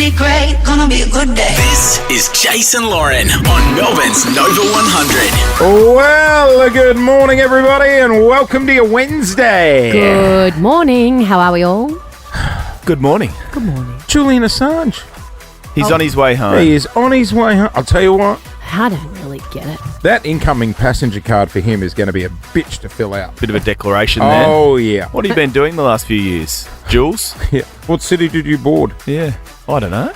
be great, gonna be a good day. This is Jase and Lauren on Melbourne's Nova 100. Well, good morning, everybody, and welcome to your Wednesday. Good morning. How are we all? Good morning. Good morning. Julian Assange. He's on his way home. He is on his way home. I'll tell you what, I don't really get it. that incoming passenger card for him is going to be a bitch to fill out. Bit of a declaration there. Oh, yeah. What have you been doing the last few years? Jules? Yeah. What city did you board? Yeah. I don't know.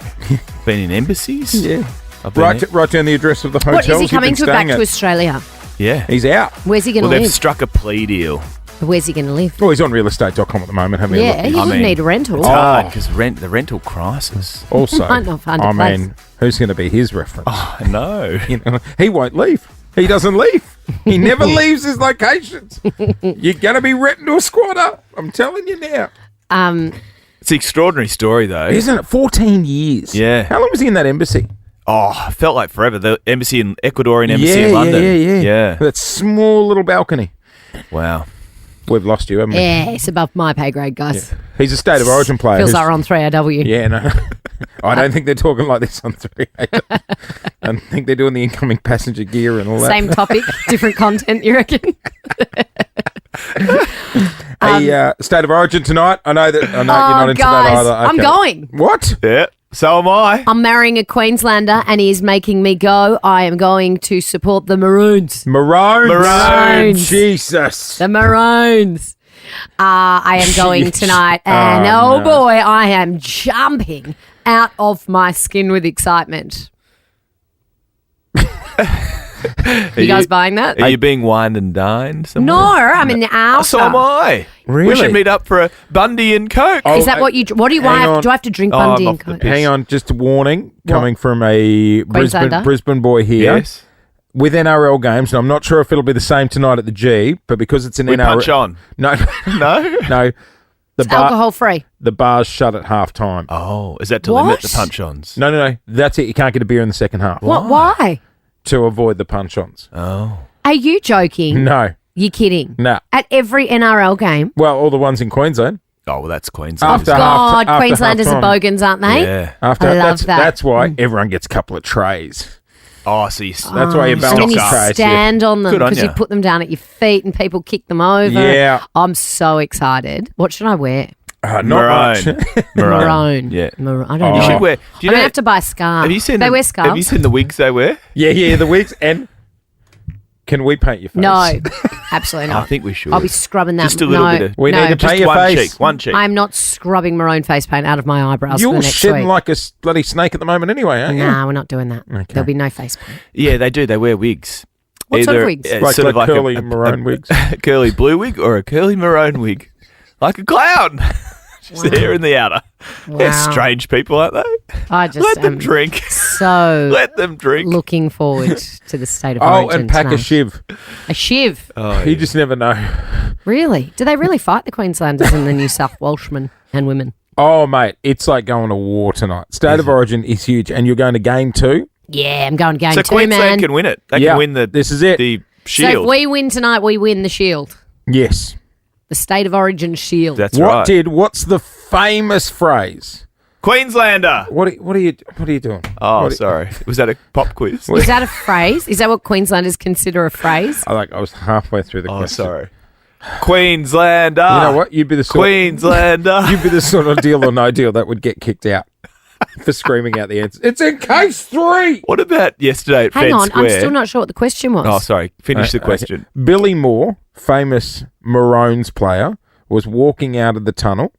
Been in embassies? Yeah. I've been Write down the address of the hotels What, is he you've coming been to back staying to at. Australia? Yeah. He's out. Where's he going Well, to they've live? struck a plea deal. Where's he going to live? Well, he's on realestate.com at the moment, having a Yeah, he look. wouldn't need a rental. It's hard because the rental crisis. Also, Might not find a I place. mean, who's going to be his reference? Oh, no. You know, he won't leave. He doesn't leave. He never leaves his locations. You're going to be written to a squatter. I'm telling you now. It's an extraordinary story, though. Isn't it? 14 years. Yeah. How long was he in that embassy? Oh, felt like forever. The embassy in Ecuadorian embassy in London. Yeah. That small little balcony. Wow. We've lost you, haven't we? Yeah, it's above my pay grade, guys. Yeah. He's a State of Origin player. Feels like we're on 3AW. Yeah, no. I don't think they're talking like this on 3 I think they're doing the incoming passenger gear and all that. Same topic, different content, you reckon? State of Origin tonight. I know you're not into guys, that either. I'm going. What? Yeah. So am I. I'm marrying a Queenslander and he is making me go. I am going to support the Maroons. Maroons. Jesus. The Maroons. I am going tonight and no. boy, I am jumping out of my skin with excitement. You guys buying that? Are you being wined and dined somewhere? No, I'm in the Alpha. So am I. Really? We should meet up for a Bundy and Coke. Oh, Is that what do you hang on. do I have to drink Oh, Bundy I'm and off the Coke? piss. Hang on, just a warning coming from a Queenslander? Brisbane boy here. Yes. With NRL games, and I'm not sure if it'll be the same tonight at the G, but because it's an We NRL... punch on. No. No? No. It's alcohol free. The bar's shut at half time. Oh, is that to What? limit the punch-ons? No. That's it. You can't get a beer in the second half. What? Why? To avoid the punch-ons. Oh. Are you joking? No. You're kidding. No. At every NRL game. Well, all the ones in Queensland. Oh, well, that's Queensland. After isn't it? half- God, Queenslanders half are time. bogans, aren't they? Yeah. After I love that's, that. That's why everyone gets a couple of trays. Oh, so you... That's why you And balance then you stock up. trays. stand on them Good on because you ya. put them down at your feet and people kick them over. Yeah. I'm so excited. What should I wear? Not Maroon. much. Maroon. Yeah. I don't Oh. know. You should wear... Do you I'm going know... to have to buy a scarf. Have you seen They the, wear scarves? Have you seen the wigs they wear? Yeah, the wigs. And can we paint your face? No, absolutely not. I think we should. I'll be scrubbing that. Just a little no, bit of... We no. need to Just paint your one face. cheek. One cheek. I'm not scrubbing maroon face paint out of my eyebrows for the You're next shitting week. like a bloody snake at the moment anyway, aren't you? Nah, we're not doing that. Okay. There'll be no face paint. Yeah, they do. They wear wigs. What sort of wigs? Like sort of curly maroon wigs. A curly blue wig or a curly maroon wig. Like a clown. Just the hair in the outer. They're Wow. strange people, aren't they? I just Let them am drink. so Let them drink. looking forward to the state of Oh, origin and pack a tonight. shiv. A shiv. Oh, You just never know. Really? Do they really fight the Queenslanders and the New South Welshmen and women? Oh, mate, it's like going to war tonight. State of Origin is huge, and you're going to game 2. Yeah, I'm going game so 2, Queensland man. can win it. They Yeah, can win the this is it. the So shield. if we win tonight, we win the shield. Yes. The state of origin shield. That's right. What's the famous phrase? Queenslander. What are you doing? Oh, sorry. Was that a pop quiz? Is that a phrase? Is that what Queenslanders consider a phrase? I was halfway through the Oh, question. sorry. Queenslander. You know what? You'd be the sort Queenslander. You'd be the sort of deal or no deal that would get kicked out for screaming out the answer. It's in case 3. What about yesterday at Hang Fed on, Square? I'm still not sure what the question was. Oh, sorry. Finish the question. Okay. Billy Moore, famous Maroons player, was walking out of the tunnel,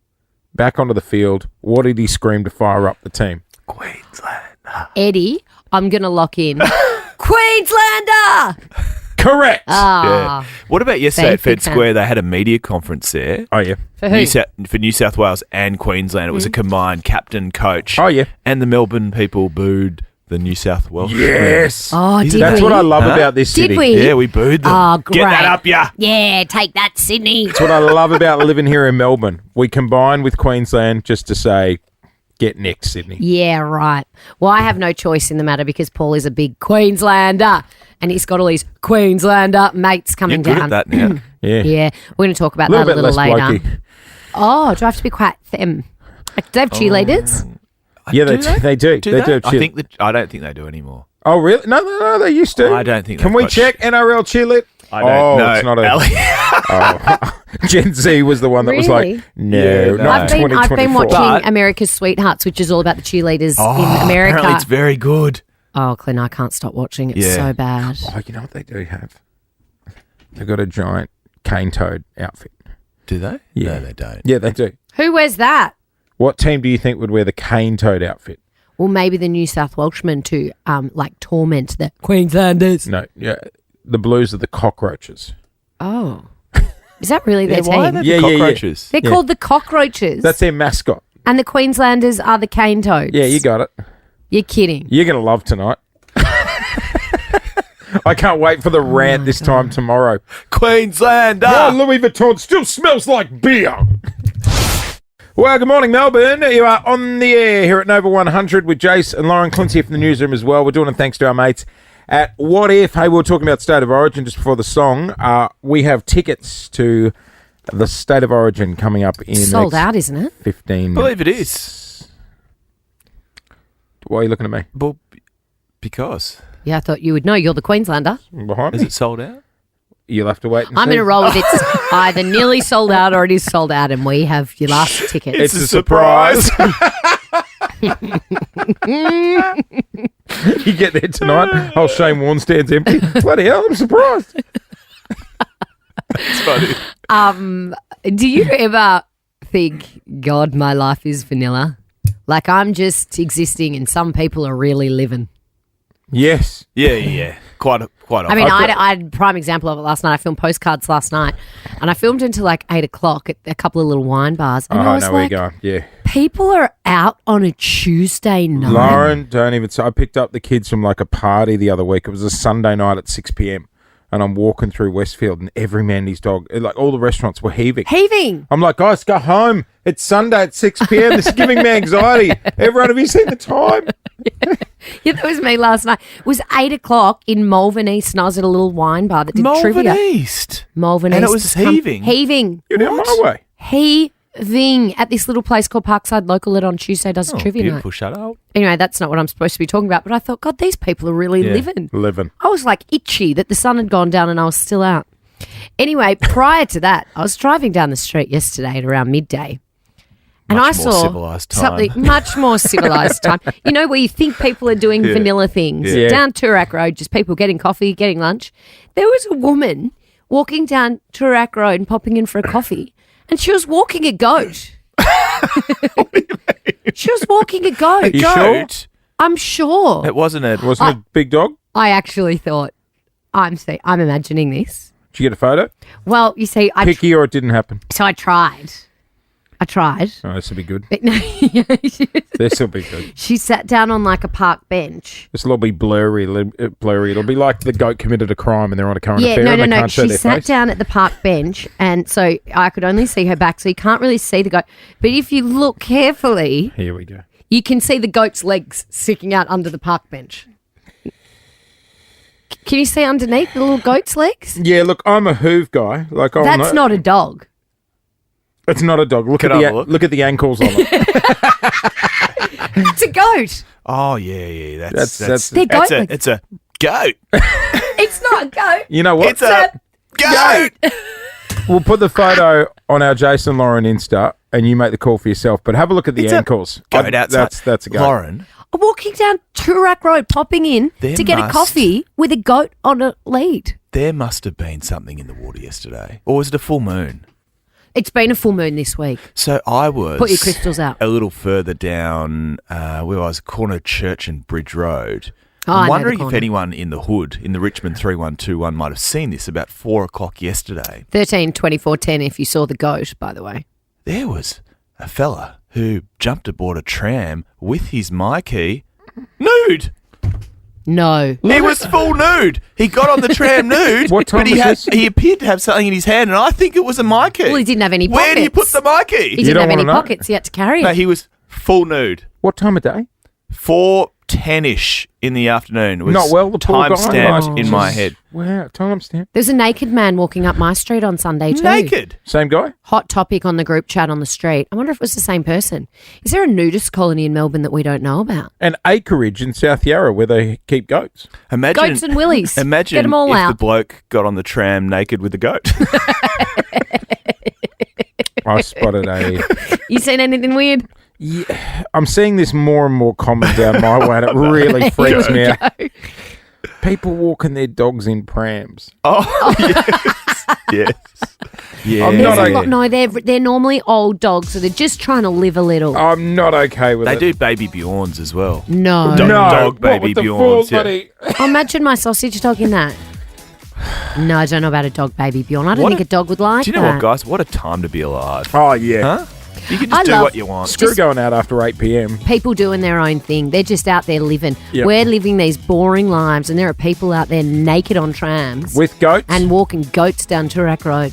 back onto the field. What did he scream to fire up the team? Queenslander. Eddie, I'm going to lock in. Queenslander! Correct. Ah. Yeah. What about yesterday Big at Fed fan. Square? They had a media conference there. Oh, yeah. For who? For New South Wales and Queensland. It was a combined captain, coach. Oh, yeah. And the Melbourne people booed the New South Wales. Yes. Oh, did That's we? what I love Huh? about this city. Did we? Yeah, we booed them. Oh, great. Get that up, ya. Yeah, take that, Sydney. That's what I love about living here in Melbourne. We combine with Queensland just to say, get next, Sydney. Yeah, right. Well, I have no choice in the matter because Paul is a big Queenslander and he's got all these Queenslander mates You're coming good down. at that now. Yeah. Yeah, we're going to talk about A little that a bit little less later. blokey. Oh, do I have to be quite them? Do they have cheerleaders? Yeah, they do. They do. I don't think they do anymore. Oh, really? No, they used to. I don't think. Can we check NRL cheerlead? I don't know. It's not Gen Z was the one that was Really? like, no, not I've been 2024. watching America's Sweethearts, which is all about the cheerleaders in America. Apparently it's very good. Oh, Clint, I can't stop watching. It's so bad. Oh, you know what they do have? They've got a giant cane toad outfit. Do they? Yeah. No, they don't. Yeah, they do. Who wears that? What team do you think would wear the cane toad outfit? Well, maybe the New South Welshmen to torment the Queenslanders. No, yeah, the Blues are the cockroaches. Oh. Is that really their Why are team? they the cockroaches? They're called the Cockroaches. That's their mascot. And the Queenslanders are the Cane Toads. Yeah, you got it. You're kidding. You're going to love tonight. I can't wait for the rant this time tomorrow. Queenslander! Oh, Louis Vuitton still smells like beer. Well, good morning, Melbourne. You are on the air here at Nova 100 with Jase and Lauren. Clint's here from the newsroom as well. We're doing it thanks to our mates at What If. Hey, we were talking about State of Origin just before the song. We have tickets to the State of Origin coming up in sold out, isn't it? 15 minutes. I believe it is. Why are you looking at me? Well, because. Yeah, I thought you would know. You're the Queenslander. Behind Is me? it sold out? You'll have to wait and I'm see. going to roll with it's either nearly sold out or it is sold out, and we have your last ticket. It's a surprise. You get there tonight. Oh, Shane Warne stands empty. Bloody hell, I'm surprised. It's funny. Do you ever think, God, my life is vanilla? Like I'm just existing and some people are really living. Yes. Yeah. Quite often. I mean, I had a prime example of it last night. I filmed postcards last night and I filmed until like 8 o'clock at a couple of little wine bars. And I was no, like, we're going. Yeah. people are out on a Tuesday night. Lauren, don't even say. I picked up the kids from like a party the other week. It was a Sunday night at 6 p.m. and I'm walking through Westfield and every man and his dog, like all the restaurants were heaving. Heaving. I'm like, guys, go home. It's Sunday at 6 p.m. This is giving me anxiety. Everyone, have you seen the time? Yeah, that was me last night. It was 8 o'clock in Malvern East and I was at a little wine bar that did trivia. Malvern East. Malvern And East. it was heaving. Heaving. You're down my way. Heaving at this little place called Parkside Local that on Tuesday does a trivia Beautiful. night. Shut up. Anyway, that's not what I'm supposed to be talking about, but I thought, God, these people are really living. Living. I was like itchy that the sun had gone down and I was still out. Anyway, prior to that, I was driving down the street yesterday at around midday. And I Much more saw civilised time. something much more civilized time. You know, where you think people are doing vanilla things. Yeah. Down Toorak Road, just people getting coffee, getting lunch. There was a woman walking down Toorak Road and popping in for a coffee, and she was walking a goat. She was walking a goat. You sure? Goat? I'm sure. It wasn't a... Wasn't it a big dog? I actually thought, I'm imagining this. Did you get a photo? Well, you see, Picky or it didn't happen? so I tried. Oh, this will be good. But no, This will be good. she sat down on like a park bench. This will be blurry. It'll be like the goat committed a crime and they're on a current Yeah, affair and they no. can't show She their sat face. down at the park bench, and so I could only see her back, so you can't really see the goat. But if you look carefully, Here we go. you can see the goat's legs sticking out under the park bench. Can you see underneath the little goat's legs? Yeah, look, I'm a hoof guy. Like, That's not a dog. It's not a dog. Look Can at I the have a look? look at the ankles on it. It's a goat. Oh, yeah. That's They're goat legs. It's a goat. It's not a goat. You know what? It's a goat. We'll put the photo on our Jason Lauren Insta, and you make the call for yourself. But have a look at the It's a ankles. Goat outside. That's a goat. Lauren, Walking down Toorak Road, popping in There to get a must- coffee with a goat on a lead. there must have been something in the water yesterday. Or was it a full moon? It's been a full moon this week. So I was... Put your crystals out. A little further down where I was, corner Church and Bridge Road. Oh, I know I'm the wondering if corner. anyone in the hood, in the Richmond 3121, might have seen this about 4 o'clock yesterday. 13-24-10 if you saw the goat, by the way. There was a fella who jumped aboard a tram with his Mikey nude. No. He was full nude. He got on the tram nude. What time but was this? he appeared to have something in his hand, and I think it was a Mikey. Well, he didn't have any pockets. Where did he put the Mikey? He didn't don't have any wanna know. pockets. He had to carry it. No, he was full nude. What time of day? 4 10-ish in the afternoon. It was Not well, the poor guy. time-stamped in my head. Wow, timestamp. There's a naked man walking up my street on Sunday too. Naked. Same guy? Hot topic on the group chat on the street. I wonder if it was the same person. Is there a nudist colony in Melbourne that we don't know about? An acreage in South Yarra where they keep goats. Imagine, Goats and willies. Imagine Get them all if out. the bloke got on the tram naked with the goat. I spotted a... You seen anything weird? Yeah, I'm seeing this more and more common down my way, and it really freaks me out. People walking their dogs in prams. Oh, yes. Yes. Yeah. I'm not There's a okay. lot, no, they're normally old dogs, so they're just trying to live a little. I'm not okay with They it. do baby Bjorns as well. No. Dog What, baby with the Bjorns, balls, yeah. buddy? Imagine my sausage dog in that. No, I don't know about a dog baby Bjorn. I don't What think a dog would like Do you know that. what, guys? What a time to be alive. Oh, yeah. Huh? You can I just do love- what you want. Screw Just- going out after 8 p.m. People doing their own thing. They're just out there living. Yep. We're living these boring lives, and there are people out there naked on trams With goats. and walking goats down Toorak Road.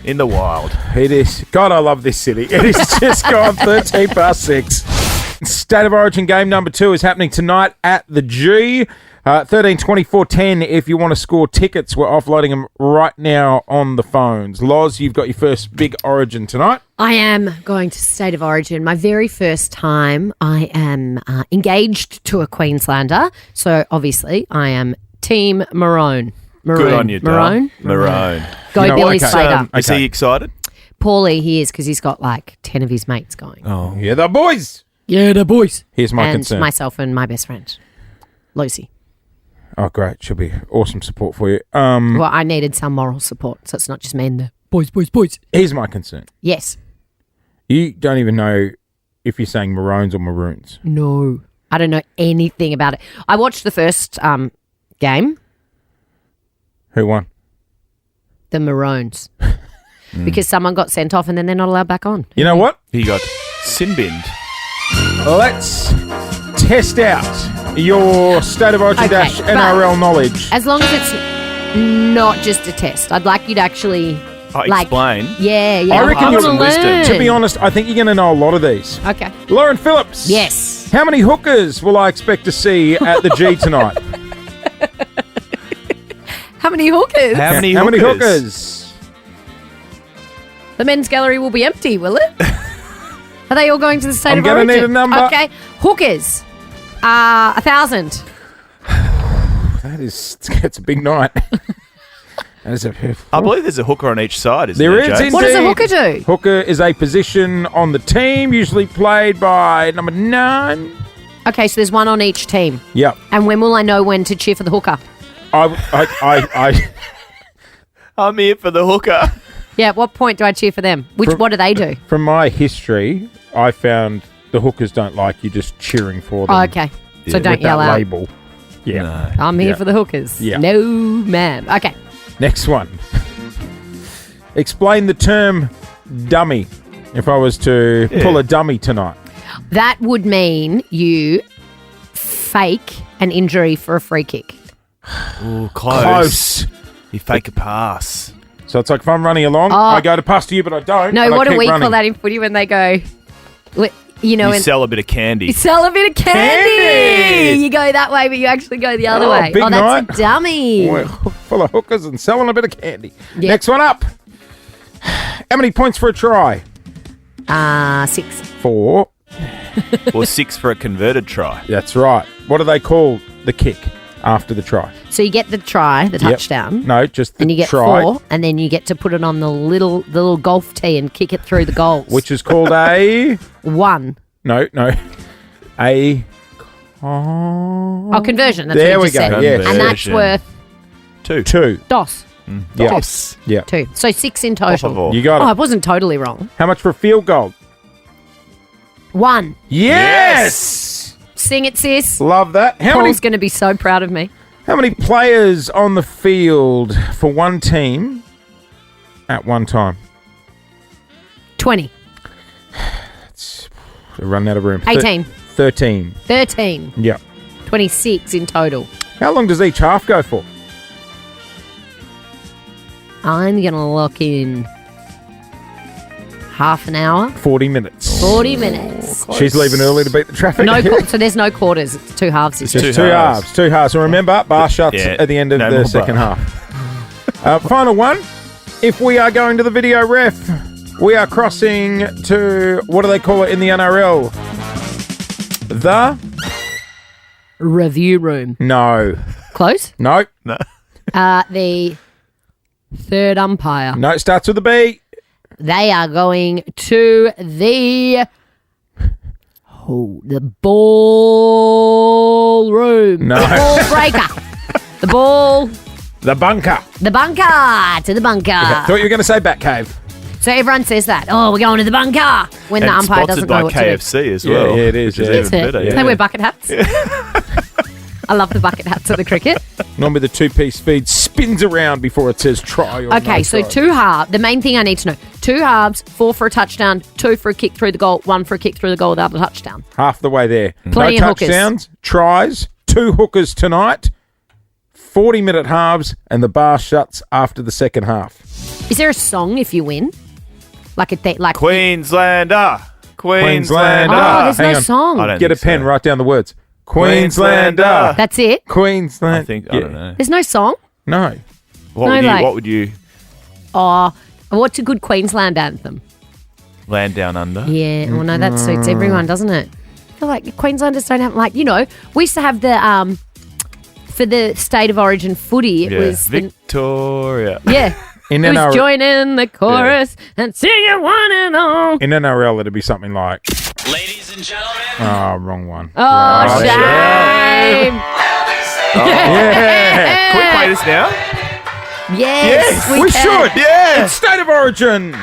In the wild. It is. God, I love this city. It is just gone 13 past 6. State of Origin game number 2 is happening tonight at the G. 13-24-10 if you want to score tickets. We're offloading them right now on the phones. Loz, you've got your first big Origin tonight. I am going to State of Origin. My very first time I am engaged to a Queenslander. So obviously I am Team Maroon. Good on you, Maroon? Maroon. Go You know Billy what? Slater. Is he excited? Paulie, he is because he's got like 10 of his mates going. Oh. Yeah, the boys. Yeah, the boys. Here's my and concern. myself and my best friend, Lucy. Oh, great. She'll be awesome support for you. Well, I needed some moral support, so it's not just me and the boys. Here's my concern. Yes. You don't even know if you're saying maroons or maroons. No. I don't know anything about it. I watched the first game, Who won? the Maroons, because someone got sent off and then they're not allowed back on. You know what? He got sin binned. Let's test out your State of Origin Okay, dash but- NRL knowledge. As long as it's not just a test. I'd like you to actually, Explain. Yeah. I reckon want you're- to wisdom. learn. To be honest, I think you're going to know a lot of these. Okay. Lauren Phillips. Yes. How many hookers will I expect to see at the G tonight? How many hookers? How many hookers? The men's gallery will be empty, will it? Are they all going to the State I'm of gonna Origin? need a number. Okay. Hookers. 1,000. It's a big night. That is I believe there's a hooker on each side, isn't There there, is Jase? indeed. What does a hooker do? Hooker is a position on the team, usually played by number 9. Okay, so there's one on each team. Yep. And when will I know when to cheer for the hooker? I I'm here for the hooker. Yeah, at what point do I cheer for them? What do they do? from my history, I found the hookers don't like you just cheering for them. Oh, okay. So Yeah, don't with yell that out. label. Yeah. No. I'm here Yeah. for the hookers. Yeah. No, ma'am. Okay. Next one. Explain the term dummy. If I was to pull a dummy tonight. That would mean you fake an injury for a free kick. Ooh, close. You fake a pass. So it's like if I'm running along, Oh. I go to pass to you, but I don't. No, and I what do keep we running. call that in footy when they go, you know, You and sell a bit of candy. you sell a bit of candy. Candy! You go that way, but you actually go the other Oh, way. big Oh, that's night. a dummy. We're full of hookers and selling a bit of candy. Yeah. Next one up. How many points for a try? 6. 4. Or 6 for a converted try. That's right. What do they call the kick after the try? So you get the try, the Yep. touchdown. No, just the And you get try, 4, and then you get to put it on the little golf tee and kick it through the goals. which is called a 1. no, a Oh, conversion. That's There what we you just go, said. yes. And that's Conversion. worth 2. 2. DOS. Yeah. Dos. Yeah. 2. So 6 in Por total. favor. You got Oh, I it. wasn't totally wrong. How much for a field goal? 1. Yes. Sing it, sis. Love that. How Paul's going to be so proud of me. many players on the field for one team at one time? 20. We're running out of room. 18. 13. 13. Yeah. 26 in total. How long does each half go for? I'm going to lock in half an hour, 40 minutes. 40 minutes. She's leaving early to beat the traffic. So there's no quarters. It's two halves. It's just two halves. Two halves. And remember, bar shuts at the end of the second half. Final one. If we are going to the video ref, we are crossing to, what do they call it in the NRL? The review room. No. Close? No. The third umpire. No, it starts with a B. They are going to the ball room. No. The ball breaker. The ball. The bunker. The bunker. To the bunker. Yeah, thought you were going to say Batcave. So everyone says that. Oh, we're going to the bunker. When the umpire doesn't know what to do. Sponsored by KFC as well. Yeah, it is. Which is even better. They wear bucket hats. I love the bucket hats at the cricket. Normally the two-piece feed spins around before it says try or Okay, no so try. two halves. The main thing I need to know. 2 halves, 4 for a touchdown, 2 for a kick through the goal, 1 for a kick through the goal without a touchdown. Half the way there. Plenty no of hookers. touchdowns, tries, 2 hookers tonight, 40-minute halves, and the bar shuts after the second half. Is there a song if you win? Like Queenslander. Queenslander. Oh, there's Hang no on. song. I don't Get a think pen, so. write down the words. Queenslander. That's it. Queensland. I don't know. There's no song. No. What would you Oh, what's a good Queensland anthem? land down under? Yeah, well, no, that suits everyone, doesn't it? I feel like Queenslanders don't have, we used to have the, for the State of Origin footy, it was... Victoria. In Who's NRL, joining the chorus and singing one and all. in NRL, it'd be something like... Ladies and gentlemen, Oh, wrong one. Oh, shame. Yeah. Can we play this now? Yes, We can. should. Yeah. It's State of Origin.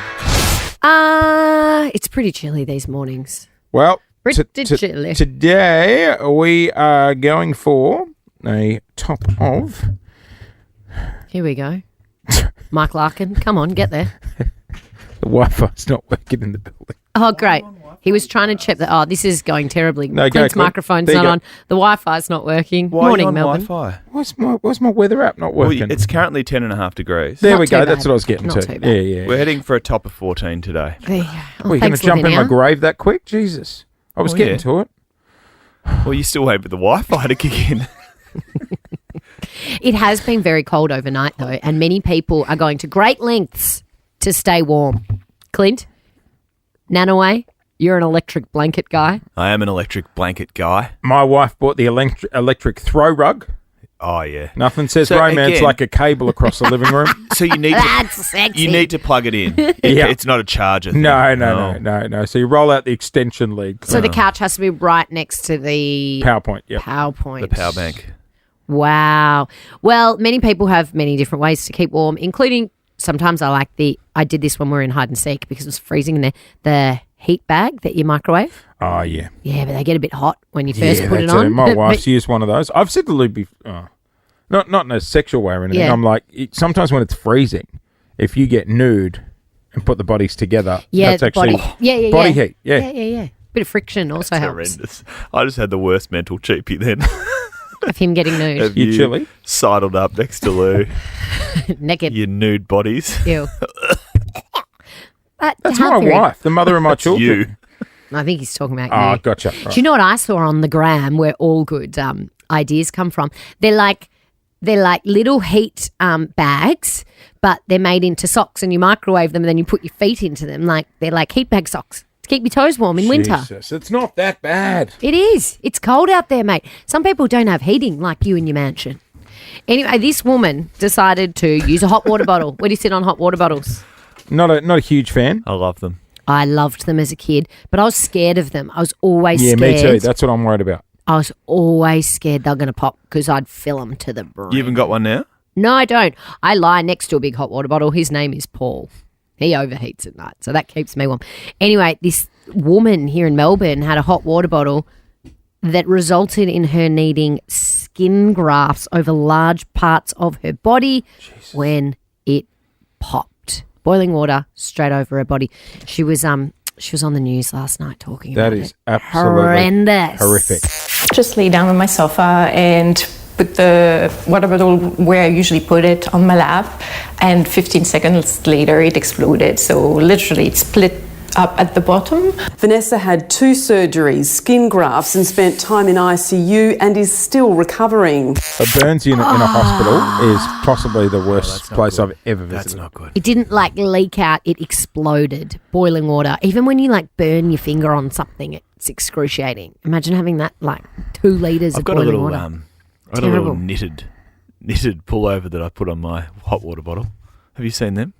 It's pretty chilly these mornings. Well, Pretty chilly. today we are going for a top of... Here we go. Mike Larkin, come on, get there. The Wi-Fi's not working in the building. Oh, great. He was trying to check that. Oh, this is going terribly. No, go, Clint's Clint. microphone's There you not go. on. The Wi-Fi's not working. Why Morning, are you on Melbourne. Wi-Fi? Why's my weather app not Well, working? it's currently 10.5 degrees. There Not we too go. bad. That's what I was getting Not to. too bad. Yeah. We're heading for a top of 14 today. There you go. Oh, Well, you're going to thanks, jump in my Lavinia. grave that quick? Jesus. I was Oh, getting yeah. to it. Well, you still wait for the Wi-Fi to kick in. It has been very cold overnight, though, and many people are going to great lengths to stay warm. Clint, Nanaway, you're an electric blanket guy. I am an electric blanket guy. My wife bought the electric throw rug. Oh, yeah. Nothing says So, romance again- like a cable across the living room. So you need to... That's sexy. You need to plug it in. Yeah. It's not a charger thing. No. So you roll out the extension lead. So the couch has to be right next to the PowerPoint, yeah. PowerPoint. The power bank. Wow. Well, many people have many different ways to keep warm, including sometimes I did this when we were in hide and seek because it was freezing in there. The heat bag that you microwave. Oh, yeah. Yeah, but they get a bit hot when you first Yeah, put it that's on. My But- wife's used one of those. I've said to Lou before, not in a sexual way or anything. Yeah. I'm like, sometimes when it's freezing, if you get nude and put the bodies together, Yeah, that's actually body heat. Yeah. Yeah. Bit of friction also helps. Horrendous. I just had the worst mental cheapie then. Of him getting nude. Of You chilly? Sidled up next to Lou. Naked. Your nude bodies. Ew. But That's how my very- wife, the mother of my children. You. I think he's talking about Oh, you. gotcha. Do you know what I saw on the gram where all good ideas come from? They're like little heat bags, but they're made into socks and you microwave them and then you put your feet into them. Like they're like heat bag socks to keep your toes warm in winter. Jesus, it's not that bad. It is. It's cold out there, mate. Some people don't have heating like you in your mansion. Anyway, this woman decided to use a hot water bottle. Where do you sit on hot water bottles? Not a huge fan. I love them. I loved them as a kid, but I was scared of them. I was always Yeah, scared. me too. That's what I'm worried about. I was always scared they were going to pop because I'd fill them to the brim. You even got one now? No, I don't. I lie next to a big hot water bottle. His name is Paul. He overheats at night, so that keeps me warm. Anyway, this woman here in Melbourne had a hot water bottle that resulted in her needing skin grafts over large parts of her body when it popped. Boiling water straight over her body. She was on the news last night talking about it. That is absolutely horrendous. horrific. Just lay down on my sofa and put the water bottle where I usually put it on my lap, and 15 seconds later it exploded. So literally it split up at the bottom. Vanessa had 2 surgeries, skin grafts, and spent time in ICU and is still recovering. A burns unit in a hospital is possibly the worst place I've ever visited. That's not good. It didn't leak out, it exploded. Boiling water. Even when you burn your finger on something, it's excruciating. Imagine having that 2 litres of I've got a boiling little, water. I've got a little knitted pullover that I put on my hot water bottle. Have you seen them?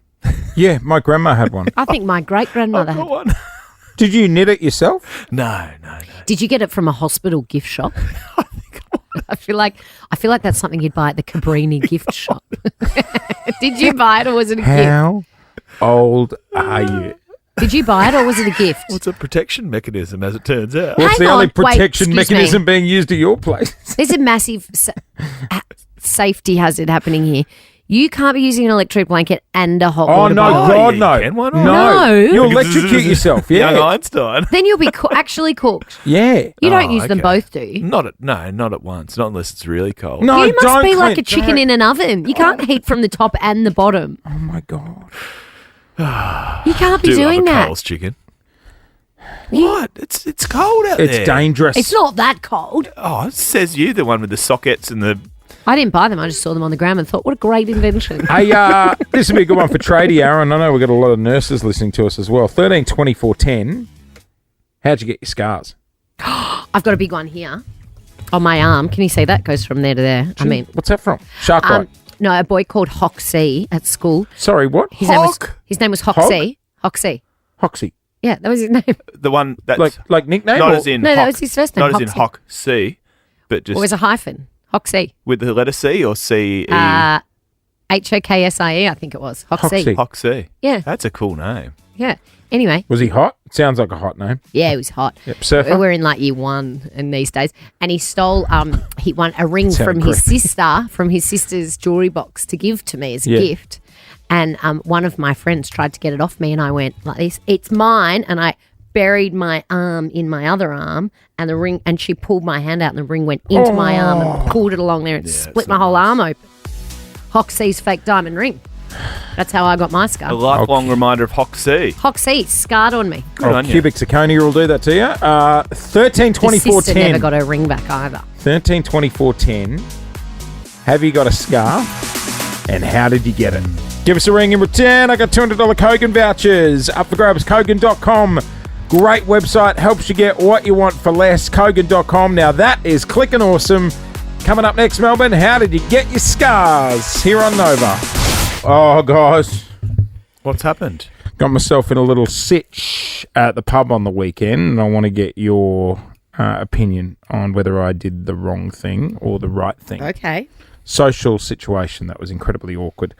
Yeah, my grandma had one. I think my great-grandmother I've had. got one. Did you knit it yourself? No. Did you get it from a hospital gift shop? I feel like that's something you'd buy at the Cabrini gift shop. Did you buy it or was it a gift? How old are you? Did you buy it or was it a gift? Well, it's a protection mechanism, as it turns out. What's Hang the only on, wait, protection excuse mechanism me. being used at your place? There's a massive safety hazard happening here. You can't be using an electric blanket and a hot Oh, water no, bottle. God, you no. can, why not? No. You'll electrocute yourself, yeah. Young Einstein. Then you'll be actually cooked. Yeah. You don't use them okay. both, do you? Not at once. Not unless it's really cold. No, You must don't, be like a Clint, chicken don't. in an oven. You can't heat from the top and the bottom. Oh, my God. You can't be Do doing love a that. Coles chicken. What? It's cold out It's there. dangerous. It's not that cold. Oh, it says you, the one with the sockets and the... I didn't buy them. I just saw them on the gram and thought, what a great invention. Hey, this will be a good one for tradie, Aaron. I know we've got a lot of nurses listening to us as well. 13 24 10. How'd you get your scars? I've got a big one here on my arm. Can you see that? Goes from there to there. I mean, What's that from? Shark bite. no, a boy called Hoxie at school. Sorry, what? His name was Hoxie. Hoxie. Hoxie. Yeah, that was his name. The one that's... Like nickname? not or- as in No, Hock, that was his first name, Not as in Hoxie. Hock C, but just It was a hyphen. Hoxie. with the letter C or C-E? Hoksie, I think it was. Hoxie. Hoxie. Hock C. Yeah. That's a cool name. Yeah. Anyway, Was he hot? It sounds like a hot name. yeah, it was hot. Yep, surfer. We're in year 1 in these days, and he stole he won a ring Sounded from his sister's jewelry box to give to me as a Yeah. gift. And one of my friends tried to get it off me, and I went like this, "It's mine," and I buried my arm in my other arm, and the ring, and she pulled my hand out, and the ring went into my arm and pulled it along there and split my whole arm open. Hoxie's fake diamond ring. That's how I got my scar. A lifelong reminder of Hock C. Hoxie scarred on me. Good on you. Cubic zirconia will do that to you. 13 His 24 sister 10. never got her ring back either. 13 24 10. Have you got a scar? And how did you get it? Give us a ring in return. I got $200 Kogan vouchers up for grabs. Kogan.com. Great website. Helps you get what you want for less. Kogan.com. Now that is clicking awesome. Coming up next, Melbourne. How did you get your scars? Here on Nova. Oh, guys. What's happened? Got myself in a little sitch at the pub on the weekend, and I want to get your opinion on whether I did the wrong thing or the right thing. Okay. Social situation that was incredibly awkward.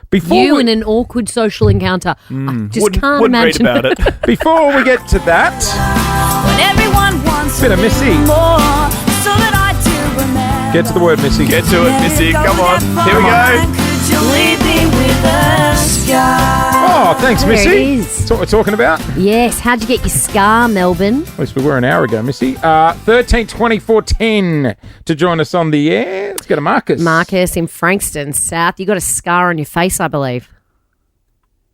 Before You we, in an awkward social encounter. I just Wouldn't can't read imagine about it. before we get to that, When everyone wants bit of Missy. more, so that I do remember. Get to the word, Missy. Get to it, Missy. Come on. Here we go. Could you leave me with a scar? Oh, thanks, There Missy. it is. That's what we're talking about. Yes. How'd you get your scar, Melbourne? At least we were an hour ago, Missy. 13 24 10 to join us on the air. Let's go to Marcus. Marcus in Frankston South. You got a scar on your face, I believe.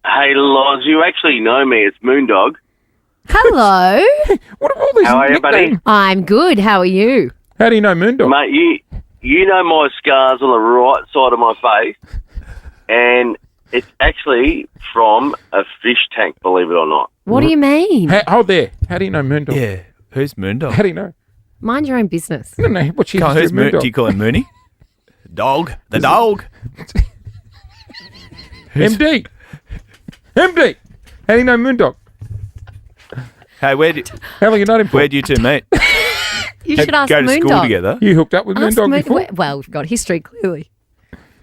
Hey, Loz, you actually know me. It's Moondog. Hello. What are all these How are you, buddy? nicknames? I'm good. How are you? How do you know Moondog? Mate, you know my scars on the right side of my face, and it's actually from a fish tank, believe it or not. What do you mean? Hold there. How do you know Moondog? Yeah. Who's Moondog? How do you know? Mind your own business. I don't know. What's your Come on, history who's of Moondog? Do you call him Mooney? Dog. The dog. MD. MD. How do you know Moondog? Hey, How long you known him for? where'd you two meet? You should ask Go to Moondog. school together. You hooked up with Ask Moondog Moon- before? Well, we've got history, clearly.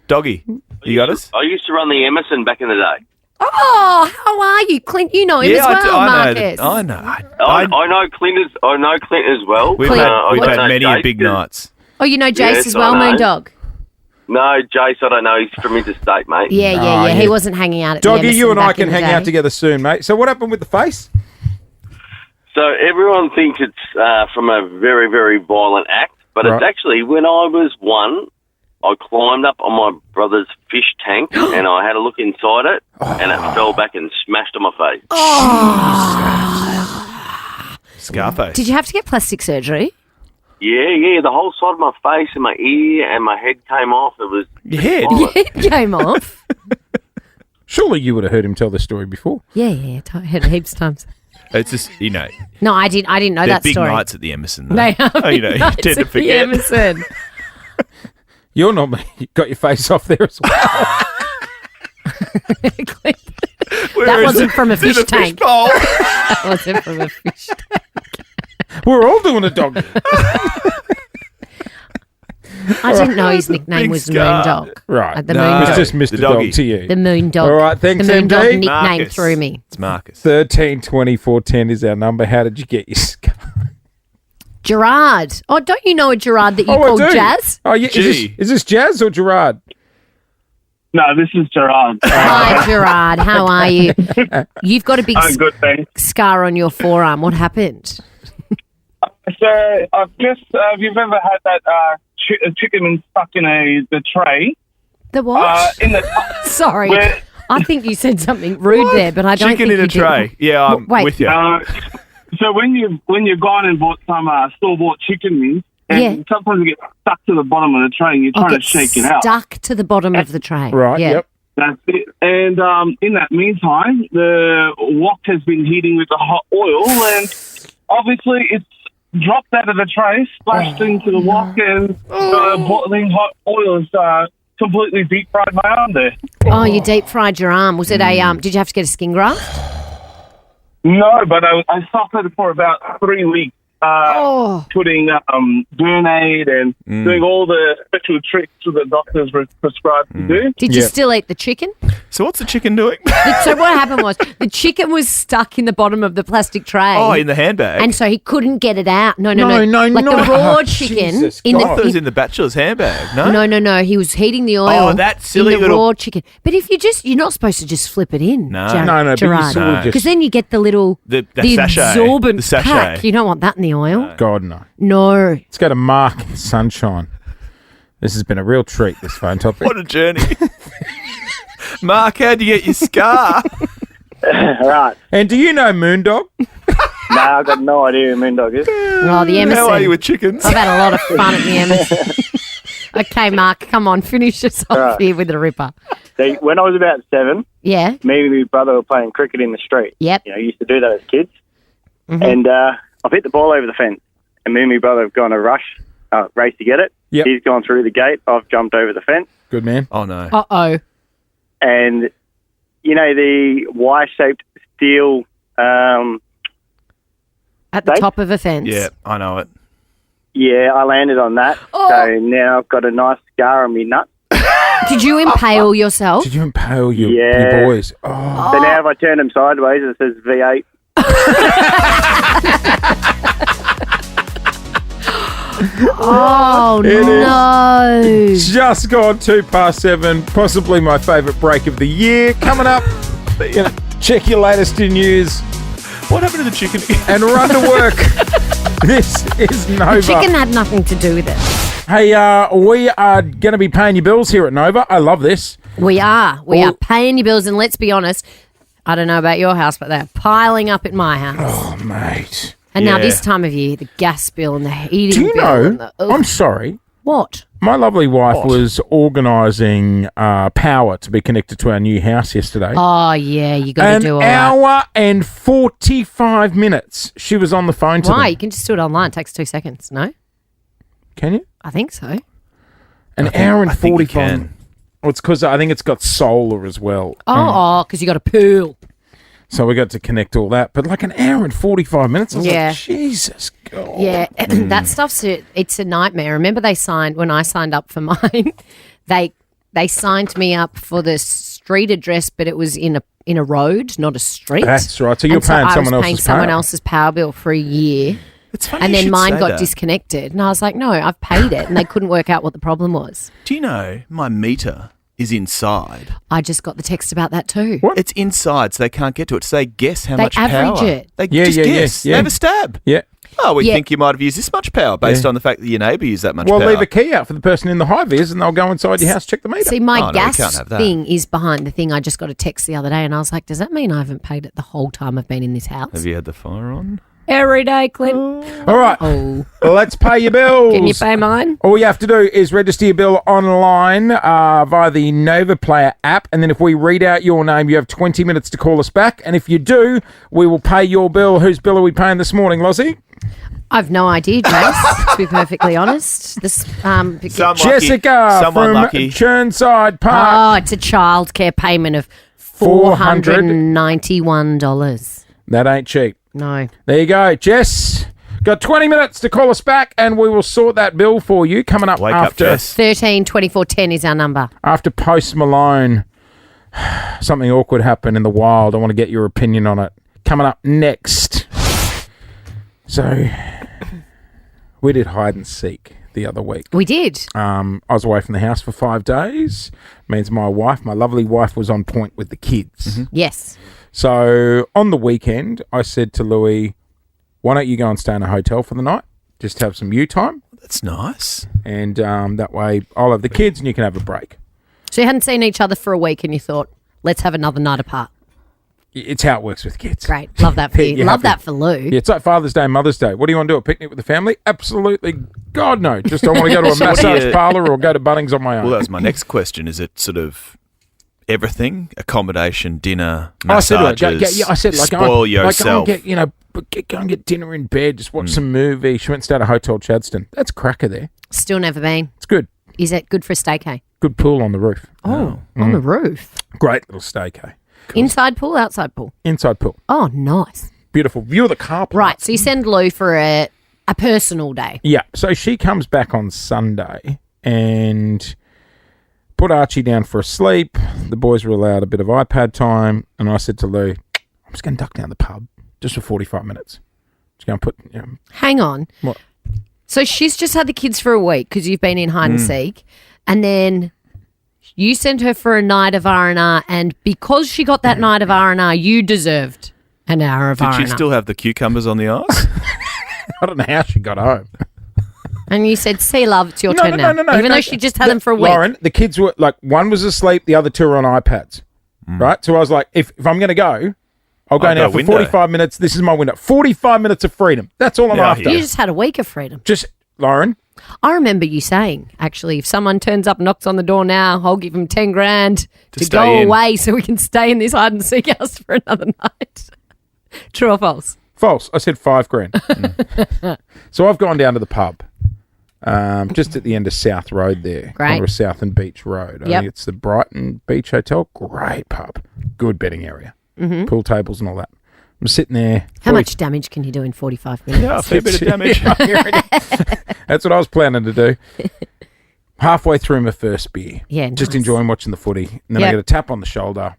Doggy. You got us? I used to run the Emerson back in the day. Oh, how are you, Clint? You know him as well, Marcus. I know. I know Clint as well. We've Clint, had, we've I had don't know many Jase, big 'cause- nights. Oh, you know Jase Yes, as well, I know. Moondog? No, Jase, I don't know. He's from interstate, mate. Yeah. Oh, He yeah. wasn't hanging out at the Doggy, Emerson you and I back can in the hang out day. together soon, mate. So what happened with the face? So everyone thinks it's from a very, very violent act, but Right. it's actually when I was 1 I climbed up on my brother's fish tank and I had a look inside it and it fell back and smashed on my face. Scarface. Did you have to get plastic surgery? Yeah, the whole side of my face and my ear and my head came off. It was... Your head? It came off. Surely you would have heard him tell this story before. Yeah. I heard it heaps of times. It's just, No, I didn't know they're that big story. nights at the Emerson. Though. They are you tend nights to at the forget. Emerson. You're not me. You got your face off there as well. That wasn't from a fish tank. bowl. That wasn't from a fish tank. We're all doing a dog. I didn't know his nickname big was scar. Moondog. Right. The No, Moondog. it's just Mr. The doggy. Dog to you. The Moondog. All right, thanks, The Moondog MD. nickname Marcus. through me. It's Marcus. 13 24 10 is our number. How did you get your scar? Gerard. Oh, don't you know a Gerard that you I call do. Jazz? Oh, yeah. Gee. Is this Jazz or Gerard? No, this is Gerard. Hi, Gerard. How are you? You've got a big I'm good, thanks. scar on your forearm. What happened? So I've just, have you ever had that chicken stuck in the tray? The what? In the Sorry. where- I think you said something rude there, but I don't Chicken think in you a did. tray. Yeah, I'm Wait. with you. so when you've gone and bought some store-bought chicken wings, and Yeah. sometimes it gets stuck to the bottom of the tray and you're I'll trying to get shake it out. stuck to the bottom of the tray. Right, Yeah. yep. That's it. And in that meantime, the wok has been heating with the hot oil, and obviously it's dropped out of the tray, splashed into the wok, and the boiling hot oil has completely deep fried my arm there. Oh, you deep fried your arm. Was it a did you have to get a skin graft? No, but I suffered for about 3 weeks. Putting burn aid and doing all the special tricks that the doctors were prescribed to do. Did you still eat the chicken? So what's the chicken doing? So what happened was the chicken was stuck in the bottom of the plastic tray. Oh, in the handbag. And so he couldn't get it out. No. No, Like no. the raw Oh, chicken Jesus in I thought it was the in the bachelor's handbag. No. No. He was heating the oil. Oh, that silly in the little- raw chicken. But if you're not supposed to just flip it in. No. No, but you Gerard. sort of just... Because then you get the little The sachet. absorbent The sachet. pack. You don't want that in the oil. God, no. No. Let's go to Mark in Sunshine. This has been a real treat, this phone topic. What a journey. Mark, how'd you get your scar? Right. And do you know Moondog? No, I've got no idea who Moondog is. Oh, the Emerson. How are you with chickens? I've had a lot of fun at the Emerson. Okay, Mark, come on, finish us off Right. here with a ripper. When I was about 7, Yeah. me and my brother were playing cricket in the street. Yep. You know, used to do that as kids. And I've hit the ball over the fence. And me and my brother have gone a race to get it. Yep. He's gone through the gate. I've jumped over the fence. Good man. Oh, no. Uh-oh. And, you know, the Y-shaped steel... At the Thanks. top of a fence. Yeah, I know it. Yeah, I landed on that. Oh. So now I've got a nice scar on my nut. Did you impale yourself? Did you impale your Yeah. boys? Oh, So now if I turn them sideways, it says V8. Oh, It is. no. just gone 7:02, possibly my favourite break of the year. Coming up, check your latest in news What happened to the chicken? and run to work. This is Nova. Chicken had nothing to do with it. Hey, we are going to be paying your bills here at Nova. I love this. We are. We Well- are paying your bills, and let's be honest, I don't know about your house, but they're piling up at my house. Oh, mate. And now Yeah. this time of year, the gas bill and the heating Do you bill. know, and the, I'm sorry, what? my lovely wife was organising power to be connected to our new house yesterday. Oh, yeah, you got to An do all that. hour and 45 minutes she was on the phone to Why? You them. can just do it online. It takes 2 seconds. No? Can you? I think so. An hour and I think you 45. can. Well, it's because I think it's got solar as well. Oh, because you got a pool. So we got to connect all that. But like an hour and 45 minutes? I was Yeah. like, Jesus God. Yeah, that stuff's it's a nightmare. Remember when I signed up for mine, they signed me up for the street address, but it was in a road, not a street. That's right. So you're And paying I someone was paying else's someone power. else's power bill for a year. It's funny And you then should mine say got that. disconnected. And I was like, no, I've paid it. And they couldn't work out what the problem was. Do you know my meter is inside? I just got the text about that too. What? It's inside, so they can't get to it. So they guess how They much average power. it. They Yeah, just yeah, guess. yeah. They have a stab. Yeah. Oh, we Yeah. think you might have used this much power based on the fact that your neighbour used that much power. Well, leave a key out for the person in the high vis and they'll go inside your house, check the meter. See, my Oh, no, we can't gas have that. thing is behind the thing. I just got a text the other day and I was like, does that mean I haven't paid it the whole time I've been in this house? Have you had the fire on? Every day, Clint. All right, Oh, let's pay your bills. can you pay mine? All you have to do is register your bill online via the Nova Player app, and then if we read out your name, you have 20 minutes to call us back, and if you do, we will pay your bill. Whose bill are we paying this morning, Lozzie? I've no idea, Jase, to be perfectly honest. This Some Jessica Someone from lucky. Churnside Park. Oh, it's a childcare payment of $491. That ain't cheap. No. There you go, Jess. Got 20 minutes to call us back, and we will sort that bill for you coming up Wake up, after Jess. 13 24 10 is our number. after Post Malone. Something awkward happened in the wild. I want to get your opinion on it. Coming up next. So, we did hide and seek the other week. We did. I was away from the house for 5 days. Means my lovely wife, was on point with the kids. Yes. So on the weekend, I said to Louis, why don't you go and stay in a hotel for the night? Just have some you time. That's nice. And that way I'll have the kids and you can have a break. So you hadn't seen each other for a week and you thought, let's have another night apart. It's how it works with kids. Great. Love that for you. You're Love happy. that for Lou. Yeah, it's like Father's Day, Mother's Day. What do you want to do? A picnic with the family? Absolutely. God, no. Just I want to go to a So what do massage you- parlour or go to Bunnings on my own. Well, that was my next question. Is it sort of everything? Accommodation, dinner, I said, massages? I said, like, spoil go yourself. and go and get dinner in bed. Just watch some movie. She went and stayed at a hotel Chadston. That's cracker there. Still never been. It's good. Is it good for a staycay? Good pool on the roof. Oh, on the roof. Great little staycay. Inside pool, outside pool. Inside pool. Oh, nice. Beautiful view of the car park. Right. So you send Lou for a personal day. Yeah. So she comes back on Sunday and put Archie down for a sleep. The boys were allowed a bit of iPad time. And I said to Lou, I'm just going to duck down the pub just for 45 minutes. Just going to put, Hang on. What? So she's just had the kids for a week because you've been in hide and seek, and then you sent her for a night of R&R, and because she got that night of R&R, you deserved an hour of Did R&R. she still have the cucumbers on the ice? I don't know how she got home. And you said, see, love, it's your turn now. No. Even though she just had them for a week. Lauren, the kids were like, one was asleep, the other two were on iPads. Right? So I was like, if I'm going to go, I'll go I'll now go for window. 45 minutes. This is my window. 45 minutes of freedom. That's all I'm Yeah, after. You just had a week of freedom. Just, Lauren, I remember you saying, actually, if someone turns up, knocks on the door now, I'll give them 10 grand to stay go in. away so we can stay in this hide and seek house for another night. True or false? false. I said $5,000. So I've gone down to the pub. Just at the end of South Road there. Great. Corner of South and Beach Road. I Yep. think it's the Brighton Beach Hotel. Great pub. Good betting area. Pool tables and all that. I'm sitting there. How much damage can you do in 45 minutes? Yeah, a fair bit of damage. That's what I was planning to do. Halfway through my first beer. Yeah, Just nice. enjoying watching the footy. And then I Yep. get a tap on the shoulder.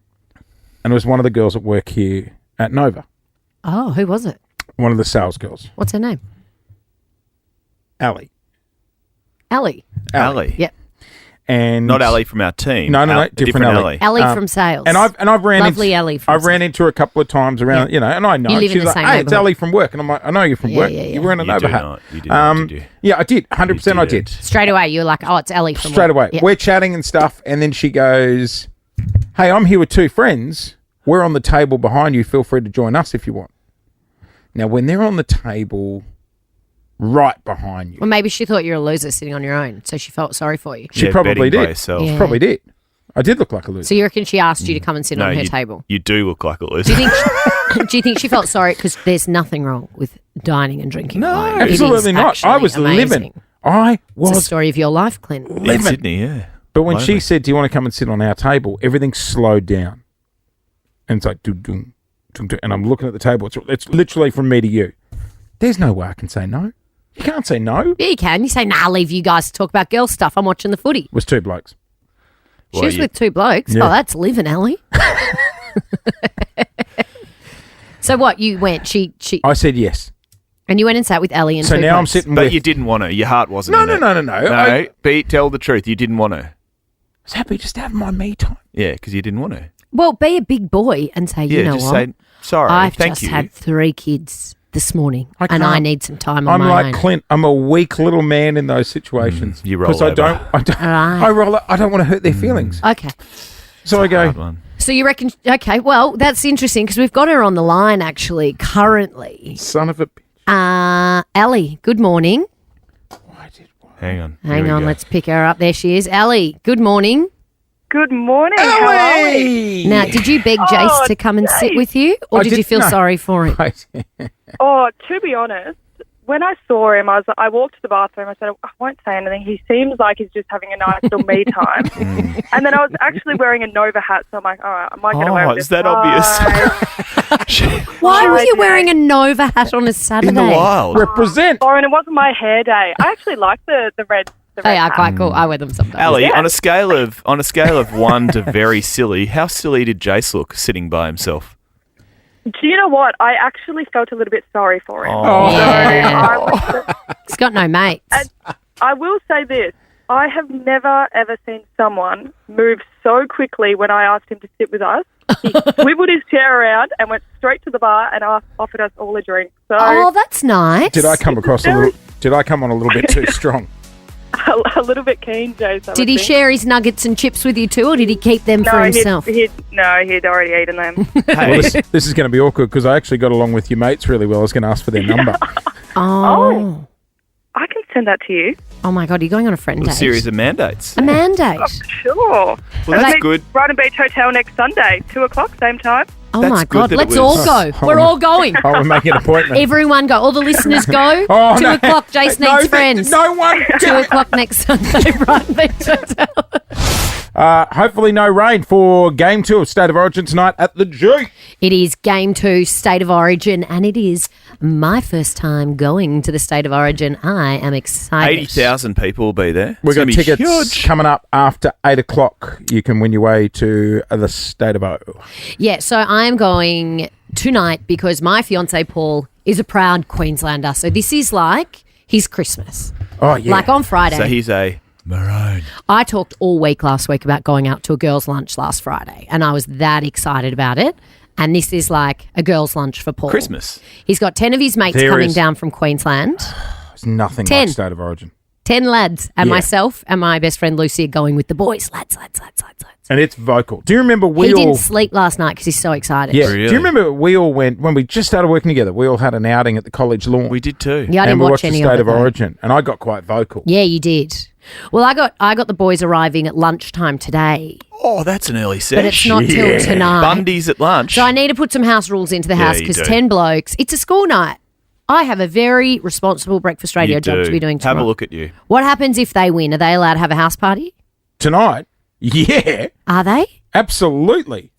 And it was one of the girls at work here at Nova. Oh, who was it? One of the sales girls. What's her name? Ali. Ellie. Ali. Yep. And Not Ali from our team. No, different Ali. Ali. Ellie Um, from sales. And I've ran Lovely into, Ellie from I ran into her a couple of times around, Yeah. and I know. You live in She's the like, same hey, it's neighbourhood. Ali from work. And I'm like, I know you're from Yeah, work. yeah, yeah. You were in a You Nova do hat. not. You did not, did you? Yeah, I did. 100% I did. Straight away, you were like, oh, it's Ellie from Straight work. away. Yep. We're chatting and stuff. And then she goes, hey, I'm here with two friends. We're on the table behind you. Feel free to join us if you want. Now, when they're on the table right behind you, Well, maybe she thought you were a loser sitting on your own, so she felt sorry for you. she Yeah, probably betting by did. yourself. Yeah. She probably did. I did look like a loser. So you reckon she asked you to come and sit No, on her you, table? you do look like a Do loser. you think? Do you think she felt sorry? Because there's nothing wrong with dining and drinking wine. It is Absolutely not. I actually was amazing. living. I It's the was. story of your life, Clint. In Sydney, yeah. But when she Lonely. said, do you want to come and sit on our table? Everything slowed down. And it's like, dum, dum, dum, dum, and I'm looking at the table. It's literally from me to you. There's no way I can say no. You can't say no. Yeah, you can. You say, nah, I'll leave you guys to talk about girl stuff. I'm watching the footy. It was two blokes. She Well, was you- with two blokes. Yeah. Oh, that's living, Ellie. So what? You went, she, I said yes. and you went and sat with Ellie and So two now I'm blokes. sitting But with... you didn't want to. Your heart wasn't No, in no, it. no, no, no. No, I Pete, tell the truth. You didn't want to. was happy just to have my me time. Yeah, because you didn't want to. Well, be a big boy and say, Yeah, you know just what? say, sorry, I've thank just you. had 3 kids. this morning, I and I can't. need some time on I'm my like own. Clint. I'm a weak little man in those situations. You roll because I don't. Right. I roll. I don't want to hurt their feelings. Okay. So I go. Hard one. So you reckon? Okay. Well, that's interesting because we've got her on the line actually currently. Son of a. Ellie. Good morning. Hang on. Hang on. Let's pick her up. There she is. Ellie. Good morning. Good morning. How are we? Hey! Now, did you beg Jase to come and sit with you, or I did you feel no. sorry for him? Oh, to be honest, when I saw him, I walked to the bathroom. I said, I won't say anything. He seems like he's just having a nice little me time. And then I was actually wearing a Nova hat, so I'm like, all right, am I going to wear this? Is that obvious? Why were you wearing a Nova hat on a Saturday? In the wild. Represent. Lauren, it wasn't my hair day. I actually like the red. They are hat. quite cool. I wear them sometimes. Ali, on a scale of 1 to very silly, how silly did Jase look sitting by himself? Do you know what? I actually felt a little bit sorry for him. He's got no mates. And I will say this. I have never, ever seen someone move so quickly when I asked him to sit with us. He swiveled his chair around and went straight to the bar and offered us all a drink. So Oh, that's nice. Did I come across a little? Did I come on a little bit too strong? a little bit keen, Jase. Did he share his nuggets and chips with you too, or did he keep them for himself? He'd already eaten them. Well, this is going to be awkward because I actually got along with your mates really well. I was going to ask for their number. Oh. I can send that to you. Oh my God, are you going on a friend A date? series of mandates. A mandate. Sure. Well, that's good. Brighton Beach Hotel next Sunday, 2:00, same time. Oh That's my good God, that it let's was- all go. We're all going. Oh, we're making an appointment. Everyone go. All the listeners go. Oh, 2 no. o'clock, Jase No, needs friends. No one. 2 o'clock next Sunday, Brighton Beach Hotel. Hopefully no rain for Game 2 of State of Origin tonight at the G. It is Game 2, State of Origin, and it is my first time going to the State of Origin. I am excited. 80,000 people will be there. We've It's got gonna be tickets huge. coming up after 8 o'clock. You can win your way to the State of O. Yeah, so I'm going tonight because my fiance Paul is a proud Queenslander. So this is like his Christmas. Oh, yeah. Like on Friday. So he's a maroon. I talked all week last week about going out to a girls' lunch last Friday, and I was that excited about it. And this is like a girls' lunch for Paul. Christmas. He's got 10 of his mates There coming is- down from Queensland. It's nothing 10. like State of Origin. 10 lads, and Yeah. myself and my best friend Lucy are going with the boys. Lads. And it's vocal. Do you remember He didn't sleep last night because he's so excited. Yeah. Really? Do you remember we all went, when we just started working together, we all had an outing at the college lawn. We did too. Yeah, I and didn't we watch watched any the State of of it. Origin. And I got quite vocal. Yeah, you did. Well, I got the boys arriving at lunchtime today, Oh, that's an early set. but it's not till Yeah. tonight. Bundy's at lunch. So I need to put some house rules into the Yeah, house you because do. 10 blokes, it's a school night. I have a very responsible breakfast radio You job do. to be doing tomorrow. Have a look at you. What happens if they win? Are they allowed to have a house party? Tonight? Yeah. Are they? Absolutely.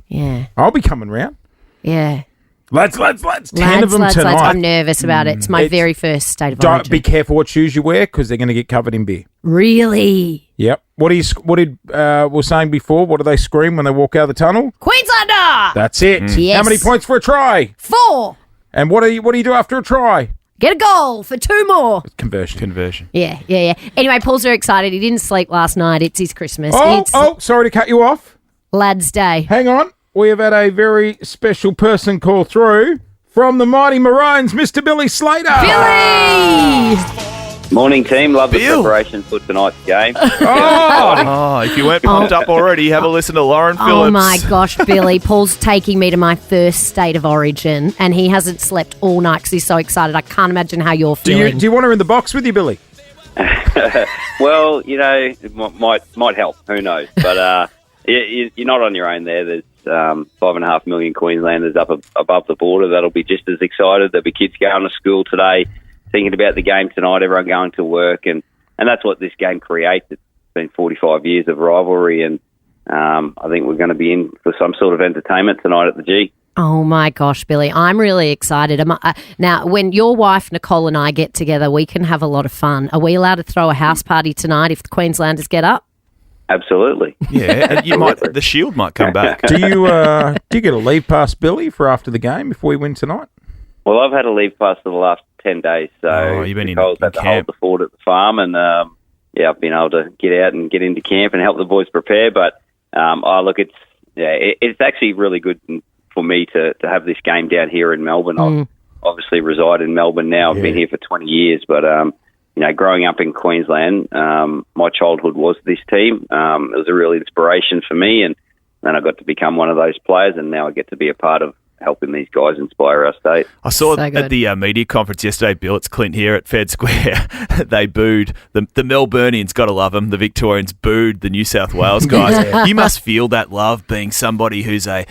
Yeah. I'll be coming round. Yeah. Lads. 10 of them lads, tonight. I'm nervous about it. It's my It's- very first State of Don't Origin. be careful what shoes you wear because they're going to get covered in beer. Really? Yep. What did we were saying before? What do they scream when they walk out of the tunnel? Queenslander! That's it. Yes. How many points for a try? 4. And what do you do after a try? Get a goal for 2 more. Conversion. Yeah. Anyway, Paul's very excited. He didn't sleep last night. It's his Christmas. It's Sorry to cut you off. Lads' Day. Hang on. We have had a very special person call through from the Mighty Maroons, Mr. Billy Slater. Billy! Morning, team. Love the Bill. preparation for tonight's game. Oh, if you weren't pumped up already, have a listen to Lauren Phillips. Oh my gosh, Billy. Paul's taking me to my first State of Origin and he hasn't slept all night because he's so excited. I can't imagine how you're Do feeling. you want her in the box with you, Billy? Well, it might help. Who knows? But you're not on your own there. There's 5.5 million Queenslanders up above the border that'll be just as excited. There'll be kids going to school today, thinking about the game tonight, everyone going to work, and that's what this game creates. It's been 45 years of rivalry, and I think we're going to be in for some sort of entertainment tonight at the G. Oh my gosh, Billy. I'm really excited. Now, when your wife, Nicole, and I get together, we can have a lot of fun. Are we allowed to throw a house party tonight if the Queenslanders get up? Absolutely. Yeah, and the shield might come back. Do you get a leave pass, Billy, for after the game if we win tonight? Well, I've had a leave pass for the last 10 days, so you've been in Nicole's had to hold camp. the fort at the farm, and I've been able to get out and get into camp and help the boys prepare. But it's actually really good for me to have this game down here in Melbourne. obviously reside in Melbourne now. I've been here for 20 years, but growing up in Queensland, my childhood was this team. It was a real inspiration for me, and then I got to become one of those players, and now I get to be a part of helping these guys inspire our state. I saw at the media conference yesterday, Bill, it's Clint here at Fed Square, they booed, the Melburnians, got to love them, the Victorians booed the New South Wales guys. You must feel that love being somebody who's a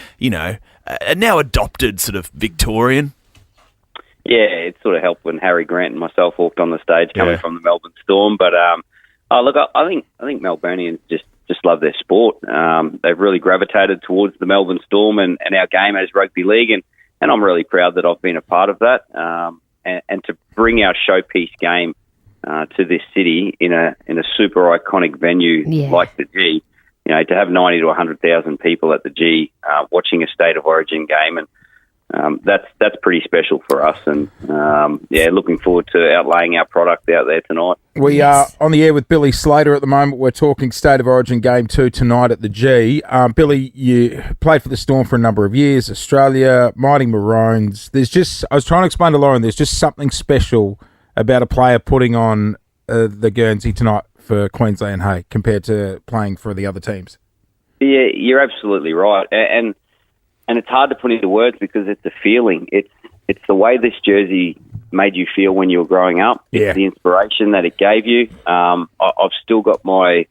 now adopted sort of Victorian. Yeah, it sort of helped when Harry Grant and myself walked on the stage coming from the Melbourne Storm. But I think Melburnians just love their sport. They've really gravitated towards the Melbourne Storm and our game as rugby league, and I'm really proud that I've been a part of that. And to bring our showpiece game to this city in a super iconic venue like the G, to have 90 to 100,000 people at the G watching a State of Origin game, and that's pretty special for us, and looking forward to outlaying our product out there tonight. We are on the air with Billy Slater at the moment. We're talking State of Origin Game 2 tonight at the G. Billy, you played for the Storm for a number of years, Australia, Mighty Maroons. I was trying to explain to Lauren, there's just something special about a player putting on the Guernsey tonight for Queensland, compared to playing for the other teams. Yeah, you're absolutely right. And it's hard to put into words because it's a feeling. It's the way this jersey made you feel when you were growing up. It's the inspiration that it gave you. I've still got my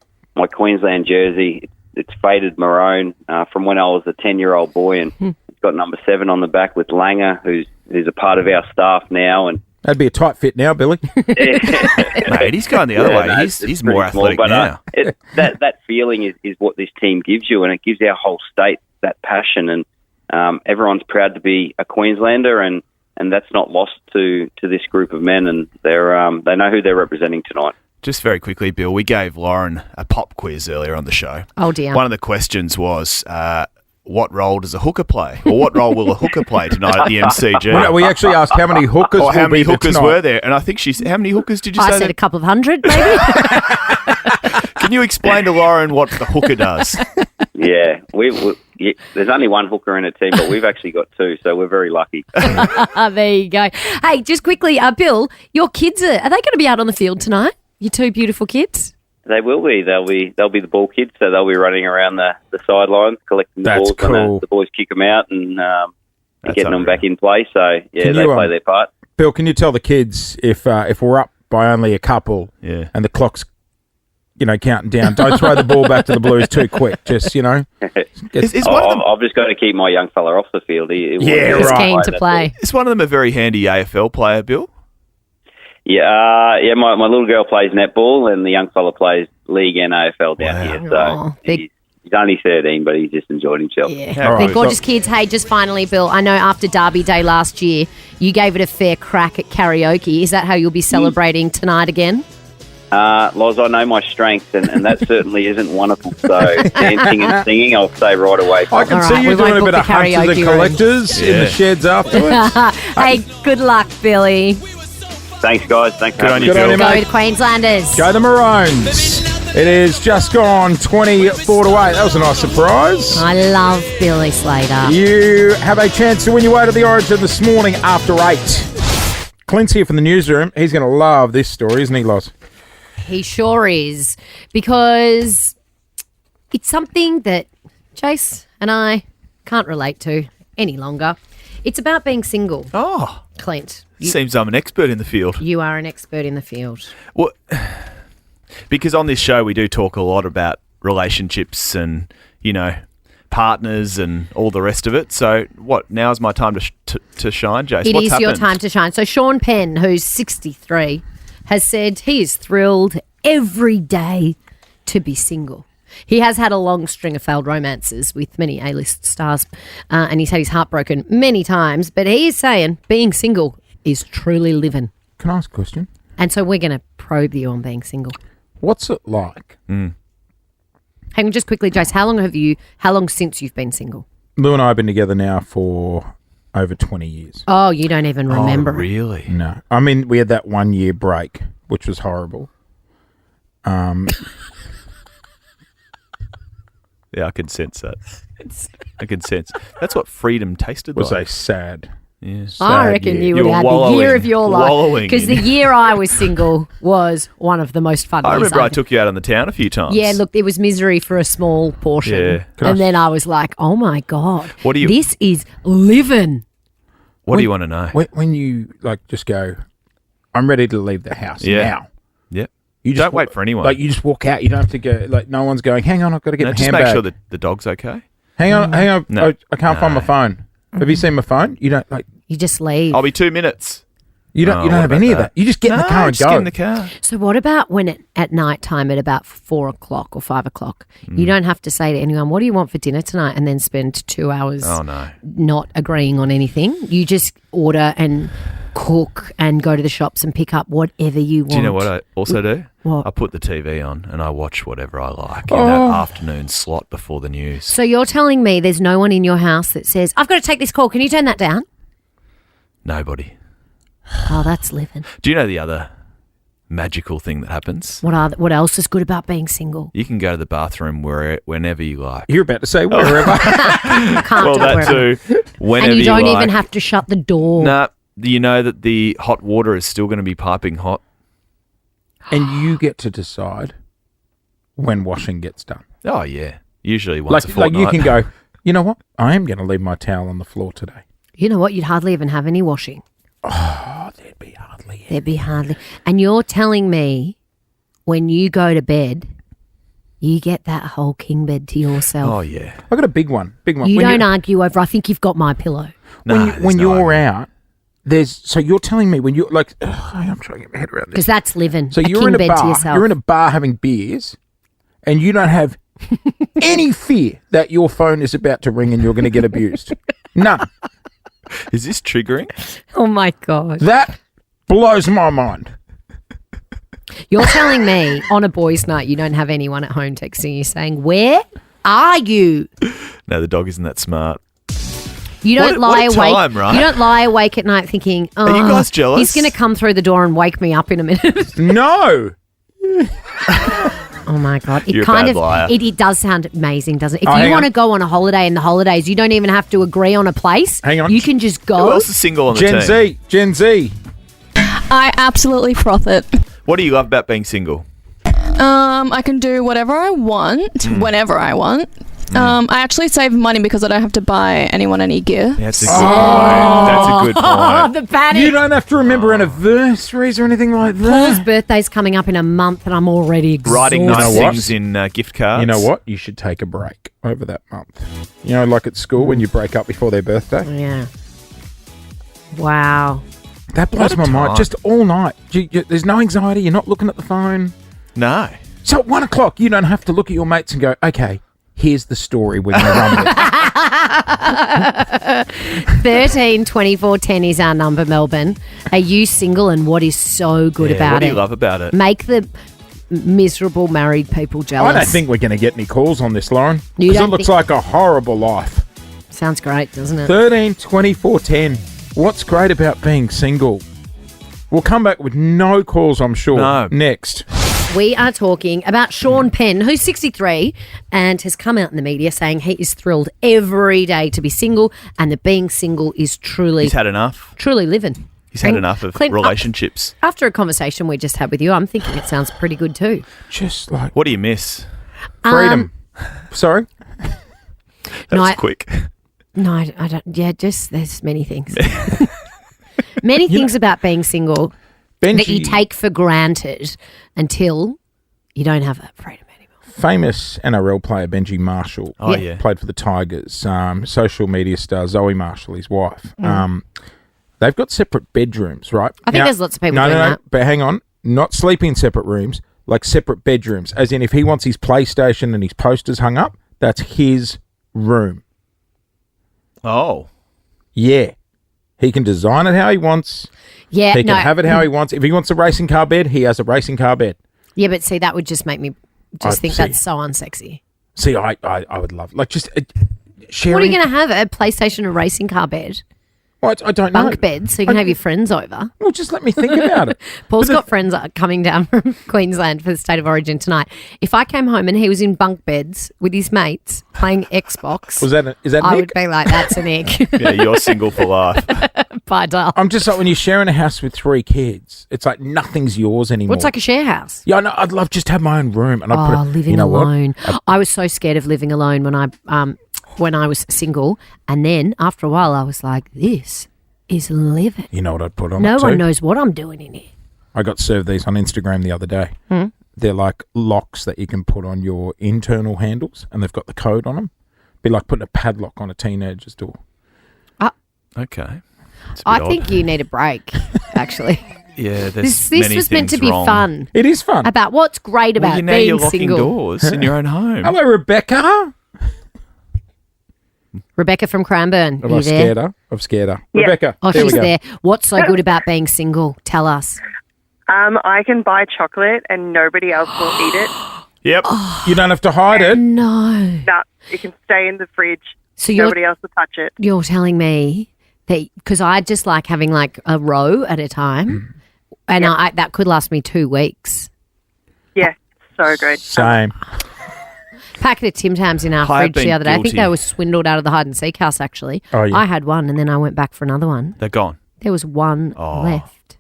Queensland jersey. It's faded maroon from when I was a 10-year-old boy, and it's got number 7 on the back with Langer, who's a part of our staff now. And that'd be a tight fit now, Billy. Mate, he's going the other way. He's more athletic now. That feeling is what this team gives you, and it gives our whole state that passion, and everyone's proud to be a Queenslander, and that's not lost to this group of men, and they know who they're representing tonight. Just very quickly, Bill, we gave Lauren a pop quiz earlier on the show. Oh, dear. One of the questions was, what role does a hooker play? Or what role will a hooker play tonight at the MCG? We actually asked how many hookers how many hookers were there, and I think how many hookers did you say? I said a couple of hundred, maybe. Can you explain to Lauren what the hooker does? Yeah, there's only one hooker in a team, but we've actually got 2, so we're very lucky. There you go. Hey, just quickly, Bill, your kids, are they going to be out on the field tonight? Your 2 beautiful kids? They will be. They'll be the ball kids, so they'll be running around the sidelines, collecting the balls, and the boys kick them out and getting them back in play. So, they play their part. Bill, can you tell the kids if we're up by only a couple and the clock's counting down, don't throw the ball back to the Blues too quick. Just, I've just got to keep my young fella off the field. He's keen to play. Is one of them a very handy AFL player, Bill? Yeah, my little girl plays netball, and the young fella plays league and AFL down here. So he's only 13, but he's just enjoyed himself. Yeah, they're gorgeous kids. Hey, just finally, Bill, I know after Derby Day last year, you gave it a fair crack at karaoke. Is that how you'll be celebrating tonight again? Loz, I know my strengths, and that certainly isn't one of them. So dancing and singing, I'll say right away. I can see you doing a bit of hunters and collectors in the sheds afterwards. Hey, good luck, Billy. Thanks, guys. Thanks for having me. Good on you, Go mate. the Queenslanders. Go the Maroons. It is just gone 24 to 8. That was a nice surprise. I love Billy Slater. You have a chance to win your way to the Origin this morning after 8. Clint's here from the newsroom. He's going to love this story, isn't he, Loz? He sure is, because it's something that Jase and I can't relate to any longer. It's about being single. Oh, Clint. Seems I'm an expert in the field. You are an expert in the field. Well, because on this show we do talk a lot about relationships and, partners and all the rest of it. So now's my time to shine, Jase. It What's is happened? your time to shine. So Sean Penn, who's 63, has said he is thrilled every day to be single. He has had a long string of failed romances with many A-list stars, and he's had his heart broken many times, but he is saying being single is truly living. Can I ask a question? And so we're going to probe you on being single. What's it like? Hang on, just quickly, Jase, how long since you've been single? Lou and I have been together now for over 20 years. Oh, you don't even remember. Oh, really? No. I mean, we had that 1 year break, which was horrible. Yeah, I can sense that. I can sense. That's what freedom tasted Was like. a sad Yeah. I reckon you would You're have the wallowing- year of your wallowing life. Because in the year I was single was one of the most fun I years. remember I took you out on the town a few times. Yeah, look, there was misery for a small portion. Yeah. And then I was like, oh my God, What do you- this is living. What do you want to know? When you like just go, I'm ready to leave the house now. Yep. You just Don't wait for anyone. Like you just walk out. You don't have to go. Like no one's going. Hang on, I've got to get No, my just handbag. make sure that the dog's okay. Hang on. No. I can't find my phone. Have you seen my phone? You don't like. You just leave. I'll be 2 minutes. You don't. Oh, you don't what have about any of that. You just get in the car and just go. get in the car. So what about when at night time at about 4 o'clock or 5 o'clock? You don't have to say to anyone, what do you want for dinner tonight? And then spend 2 hours Oh, no. not agreeing on anything. You just order and cook and go to the shops and pick up whatever you want. Do you know what I also do? What? I put the TV on and I watch whatever I like in that afternoon slot before the news. So you're telling me there's no one in your house that says, I've got to take this call. Can you turn that down? Nobody. Oh, that's living. Do you know the other magical thing that happens? What else is good about being single? You can go to the bathroom whenever you like. You're about to say wherever. You can't Well, do it that wherever. too. Whenever And you don't like. even have to shut the door. Nah, you know that the hot water is still going to be piping hot. And you get to decide when washing gets done. Oh, yeah. Usually once a Like fortnight. you can go, you know what? I am going to leave my towel on the floor today. You know what? You'd hardly even have any washing. Oh, there'd be hardly. There'd be hardly. And you're telling me when you go to bed, you get that whole king bed to yourself. Oh, yeah. I got a big one. You don't argue over, I think you've got my pillow. When you're out, so you're telling me when you're like, I'm trying to get my head around this. Because that's living. So a you're king in a bed to bar. yourself. You're in a bar having beers, and you don't have any fear that your phone is about to ring and you're going to get abused. None. Is this triggering? Oh my God. That blows my mind. You're telling me on a boys' night you don't have anyone at home texting you saying, where are you? No, the dog isn't that smart. You don't What lie a awake. time, right? You don't lie awake at night thinking, oh, Are you guys jealous? He's going to come through the door and wake me up in a minute. No. Oh my God. You're a bad liar. It does sound amazing, doesn't it? If Oh, you hang want to on. go on a holiday in the holidays, you don't even have to agree on a place. Hang on. You can just Who go. else is single on the Gen team? Z. Gen Z. I absolutely froth it. What do you love about being single? I can do whatever I want, whenever I want. I actually save money because I don't have to buy anyone any gear. That's a good point. That's a good Oh, point. the panic. You don't have to remember anniversaries or anything like Paul's that. birthday's coming up in a month and I'm already exhausted. Writing nice You know what? things in gift cards. You know what? You should take a break over that month. You know, like at school when you break up before their birthday. Yeah. Wow. That blows What a my mind. time. Just all night. There's no anxiety. You're not looking at the phone. No. So at 1 o'clock, you don't have to look at your mates and go, okay, here's the story we're going to run with. 13 24 10 is our number, Melbourne. Are you single and what is so good Yeah, about what do it? you love about it? Make the miserable married people jealous. I don't think we're going to get any calls on this, Lauren. You Because it don't looks think- like a horrible life. Sounds great, doesn't it? 13 24 10. What's great about being single? We'll come back with no calls, I'm sure. No. Next. We are talking about Sean Penn, who's 63 and has come out in the media saying he is thrilled every day to be single and that being single is truly He's had enough. living. He's had And enough of Clint, relationships. After a conversation we just had with you, I'm thinking it sounds pretty good too. Just like What do you miss? freedom. Sorry? That No, was I- quick. No, I don't. Yeah, just there's many things. Many things about being single that you Benji, take for granted until you don't have that freedom anymore. famous NRL player Benji Marshall. Oh, yeah. Played for the Tigers. Social media star Zoe Marshall, his wife. They've got separate bedrooms, right? I think there's lots of people no, doing no, no, that. but hang on. Not sleeping in separate rooms, like separate bedrooms. As in, if he wants his PlayStation and his posters hung up, that's his room. Oh. Yeah. He can design it how he wants. Yeah, He can no. have it how he wants. If he wants a racing car bed, he has a racing car bed. Yeah, but see, that would just make me just think see. that's so unsexy. See, I would love, like, just sharing. What are you going to have? A PlayStation and racing car bed? Well, I don't know. Bunk beds, so you can have your friends over. Well, just let me think about it. Paul's got friends coming down from Queensland for the State of Origin tonight. If I came home and he was in bunk beds with his mates playing Xbox, is that I Nick? would be like, that's a Nick. Yeah, you're single for life. Bye, doll. I'm just like, when you're sharing a house with 3 kids, it's like nothing's yours anymore. What's like a share house? Yeah, no, I'd love just to have my own room. And I'd Living you know alone. What? I was so scared of living alone when I was single, and then after a while I was like, this is living. You know what I'd put on No it one too? knows what I'm doing in here. I got served these on Instagram the other day. They're like locks that you can put on your internal handles, and they've got the code on them. Be like putting a padlock on a teenager's door. Okay. I think you need a break, actually. Yeah, there's This was meant to be fun. It is fun. About what's great about Well, now being you're locking single. doors in your own home. Hello, Rebecca. Rebecca from Cranbourne. Have Are I you there? scared her? I've scared her. Yeah. Rebecca. Oh, there we she's go. there. What's so good about being single? Tell us. I can buy chocolate and nobody else will eat it. Yep. You don't have to hide it. No. That it can stay in the fridge. So you're Nobody else will touch it. You're telling me that because I just like having like a row at a time, and that could last me 2 weeks. Yeah, so good. Same. Packet of Tim Tams in our I've fridge the been other day. I think guilty. they were swindled out of the hide and seek house. Actually, Oh, yeah. I had one, and then I went back for another one. They're gone. There was one Oh. left.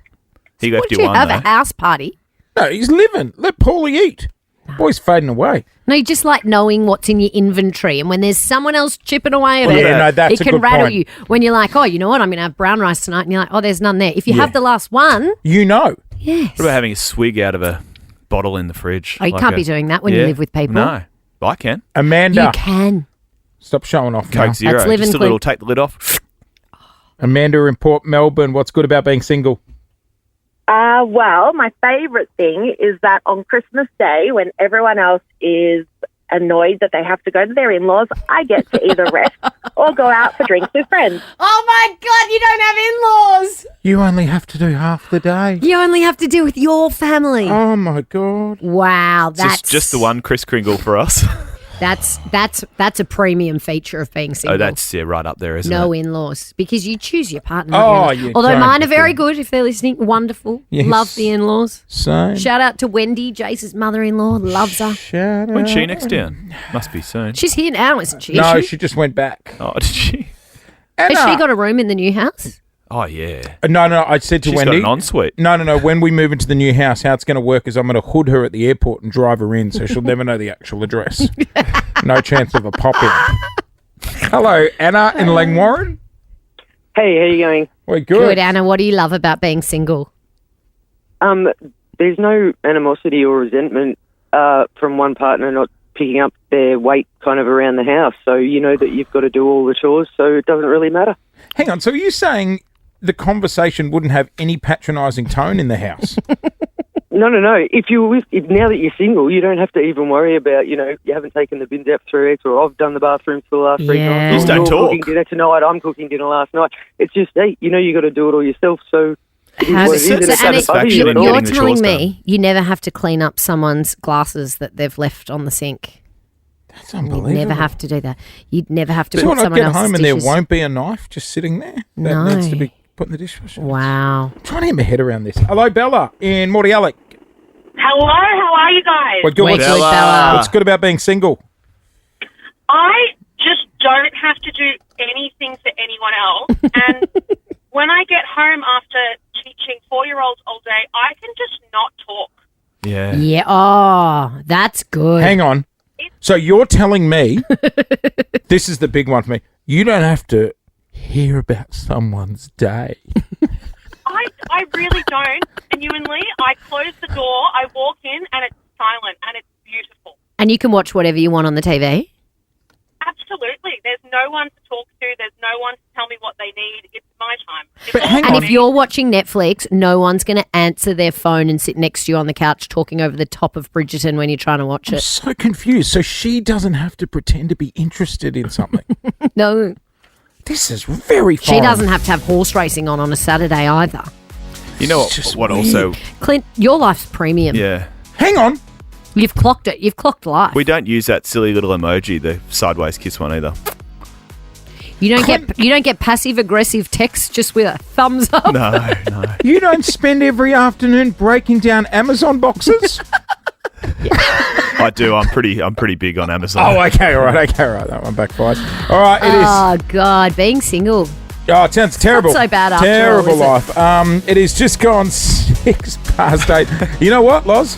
He What left did you you one, have though. a house party? No, he's living. Let Paulie eat. Boy's fading away. No, you just like knowing what's in your inventory, and when there's someone else chipping away at Yeah, it, no, that's it a can good rattle point. you. When you're like, oh, you know what, I'm going to have brown rice tonight, and you're like, oh, there's none there. If you have the last one, You know. yes. What about having a swig out of a bottle in the fridge? Oh, you can't be doing that when you live with people. No, I can. Amanda. You can. Stop showing off now. Coke Zero. That's living Just a clean. little, take the lid off. Amanda in Port Melbourne. What's good about being single? Well, my favourite thing is that on Christmas Day, when everyone else is annoyed that they have to go to their in-laws, I get to either rest or go out for drinks with friends. Oh my God, you don't have in-laws. You only have to do half the day. You only have to deal with your family. Oh my God. Wow, that's Just the one Kris Kringle for us. That's a premium feature of being single. Oh, that's right up there, isn't no it? in-laws, because you choose your partner. Oh, not your in-laws. you Although don't mine are have to. very good if they're listening. Wonderful. Yes. Love the in-laws. Same. Shout out to Wendy, Jase's mother-in-law. Loves her. Shout When's she out. next down? Must be soon. She's here now, isn't she? No, Is she just went back. Oh, did she? Has Anna. she got a room in the new house? Oh, yeah. No, I said to She's Wendy. got an ensuite. No. When we move into the new house, how it's going to work is I'm going to hood her at the airport and drive her in, so she'll never know the actual address. No chance of a pop-in. Hello, Anna in Langwarren. Hey, how you going? We're Good, Anna. What do you love about being single? There's no animosity or resentment from one partner not picking up their weight kind of around the house. So you know that you've got to do all the chores, so it doesn't really matter. Hang on, so are you saying the conversation wouldn't have any patronising tone in the house? No. If now that you're single, you don't have to even worry about, you haven't taken the bins out for 3 weeks, or I've done the bathrooms for the last 3 Yeah. times. Just or don't you're talk. cooking dinner tonight, I'm cooking dinner last night. It's just, hey, you got to do it all yourself, so it is what it is. So and it's it's not satisfaction above you in at all. You're getting the telling chores me you never have to clean up someone's glasses that they've left on the sink. That's You'd unbelievable. never have to do that. You'd never have to So put when I someone get else's home and there dishes. won't be a knife just sitting there that No. needs to be put in the dishwasher. Wow. I'm trying to get my head around this. Hello, Bella in Morty Alec. Hello, how are you guys? We're good. We're What's, good, Bella. what's good about being single? I just don't have to do anything for anyone else. And when I get home after teaching 4-year-olds all day, I can just not talk. Yeah. Yeah. Oh, that's good. Hang on. So you're telling me, this is the big one for me, you don't have to hear about someone's day. I really don't. Genuinely, I close the door, I walk in, and it's silent, and it's beautiful. And you can watch whatever you want on the TV. Absolutely. There's no one to talk to. There's no one to tell me what they need. It's my time. It's But all hang about And on. if you're watching Netflix, no one's going to answer their phone and sit next to you on the couch talking over the top of Bridgerton when you're trying to watch I'm it. so confused. So she doesn't have to pretend to be interested in something. No. This is very She foreign. doesn't have to have horse racing on a Saturday either. You know It's just what weird. also... Clint, your life's premium. Yeah. Hang on. You've clocked it. You've clocked life. We don't use that silly little emoji, the sideways kiss one either. You don't get passive aggressive texts just with a thumbs up. No. You don't spend every afternoon breaking down Amazon boxes? I do. I'm pretty big on Amazon. Oh, okay, all right. That one backfires. All right, it is. Oh God, being single. Oh, it sounds terrible. Not so bad after terrible all, is life. It is just gone 8:06. You know what, Loz?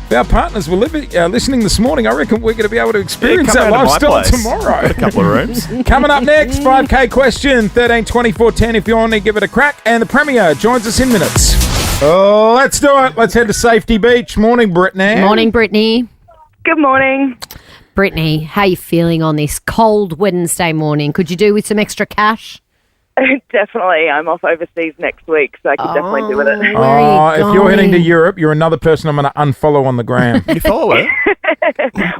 If our partners were listening this morning, I reckon we're going to be able to experience that lifestyle tomorrow. Got a couple of rooms. Coming up next, 5K question, 13 24 10 if you want to give it a crack. And the Premier joins us in minutes. Let's do it. Let's head to Safety Beach. Morning, Brittany. Morning, Brittany. Good morning. Brittany, how are you feeling on this cold Wednesday morning? Could you do with some extra cash? Definitely. I'm off overseas next week, so I could definitely do with it. If you're heading to Europe, you're another person I'm going to unfollow on the gram. You follow her?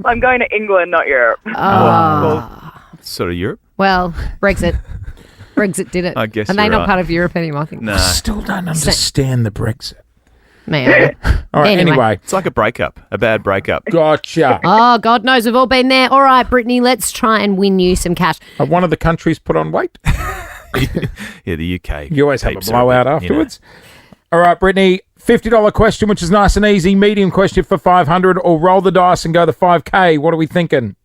I'm going to England, not Europe. Well, sort of Europe. Well, Brexit. Brexit did it. I guess Are they you're not right. part of Europe anymore? I think. No. I still don't understand the Brexit. Man. All right, anyway. It's like a breakup, a bad breakup. Gotcha. Oh, God knows we've all been there. All right, Brittany, let's try and win you some cash. One of the countries put on weight. Yeah, the UK. You always have a heaps are blowout bit, afterwards. All right, Brittany, $50 question, which is nice and easy. Medium question for 500, or roll the dice and go the 5K. What are we thinking?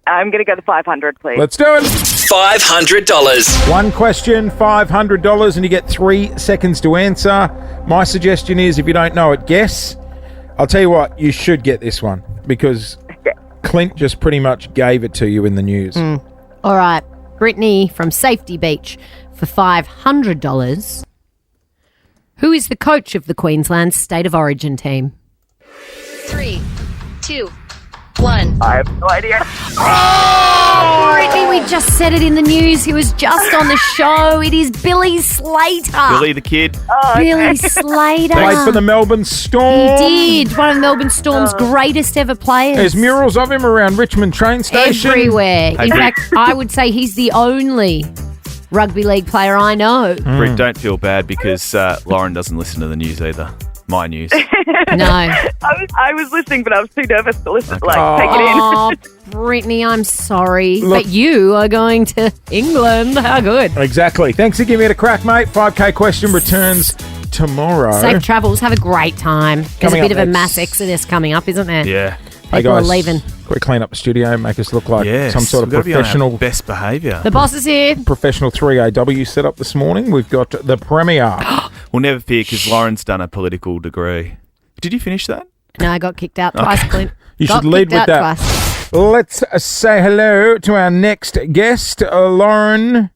I'm going to go the 500, please. Let's do it. $500. One question, $500, and you get 3 seconds to answer. My suggestion is, if you don't know it, guess. I'll tell you what, you should get this one, because Clint just pretty much gave it to you in the news. All right, Brittany from Safety Beach for $500. Who is the coach of the Queensland State of Origin team? 3, 2, 1. I have no idea. Oh, Brittany, we just said it in the news. He was just on the show. It is Billy Slater. Billy the Kid. Billy Slater. Played for the Melbourne Storm. He did. One of Melbourne Storm's greatest ever players. There's murals of him around Richmond train station. Everywhere. Hey, In Brit. fact, I would say he's the only rugby league player I know. Britt, don't feel bad because Lauren doesn't listen to the news either. My news. No. I was listening, but I was too nervous to listen. Take it in. Oh, Brittany, I'm sorry. But you are going to England. How good. Exactly. Thanks for giving it a crack, mate. 5K question returns tomorrow. Safe travels. Have a great time. There's Coming a bit up of a next. mass exodus coming up, isn't there? Yeah. Hey People are guys, leaving. we clean up the studio, make us look like Yes. some sort of We've gotta be on our professional best behaviour. The boss is here. professional 3AW set up this morning. We've got the Premier. We'll never fear because Lauren's done a political degree. Did you finish that? No, I got kicked out twice, Clint. You Got should lead kicked with out that. twice. Let's say hello to our next guest, Lauren.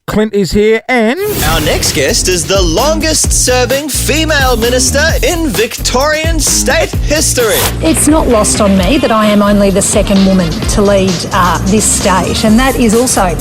Clint is here, and Our next guest is the longest-serving female minister in Victorian state history. It's not lost on me that I am only the second woman to lead this state, and that is also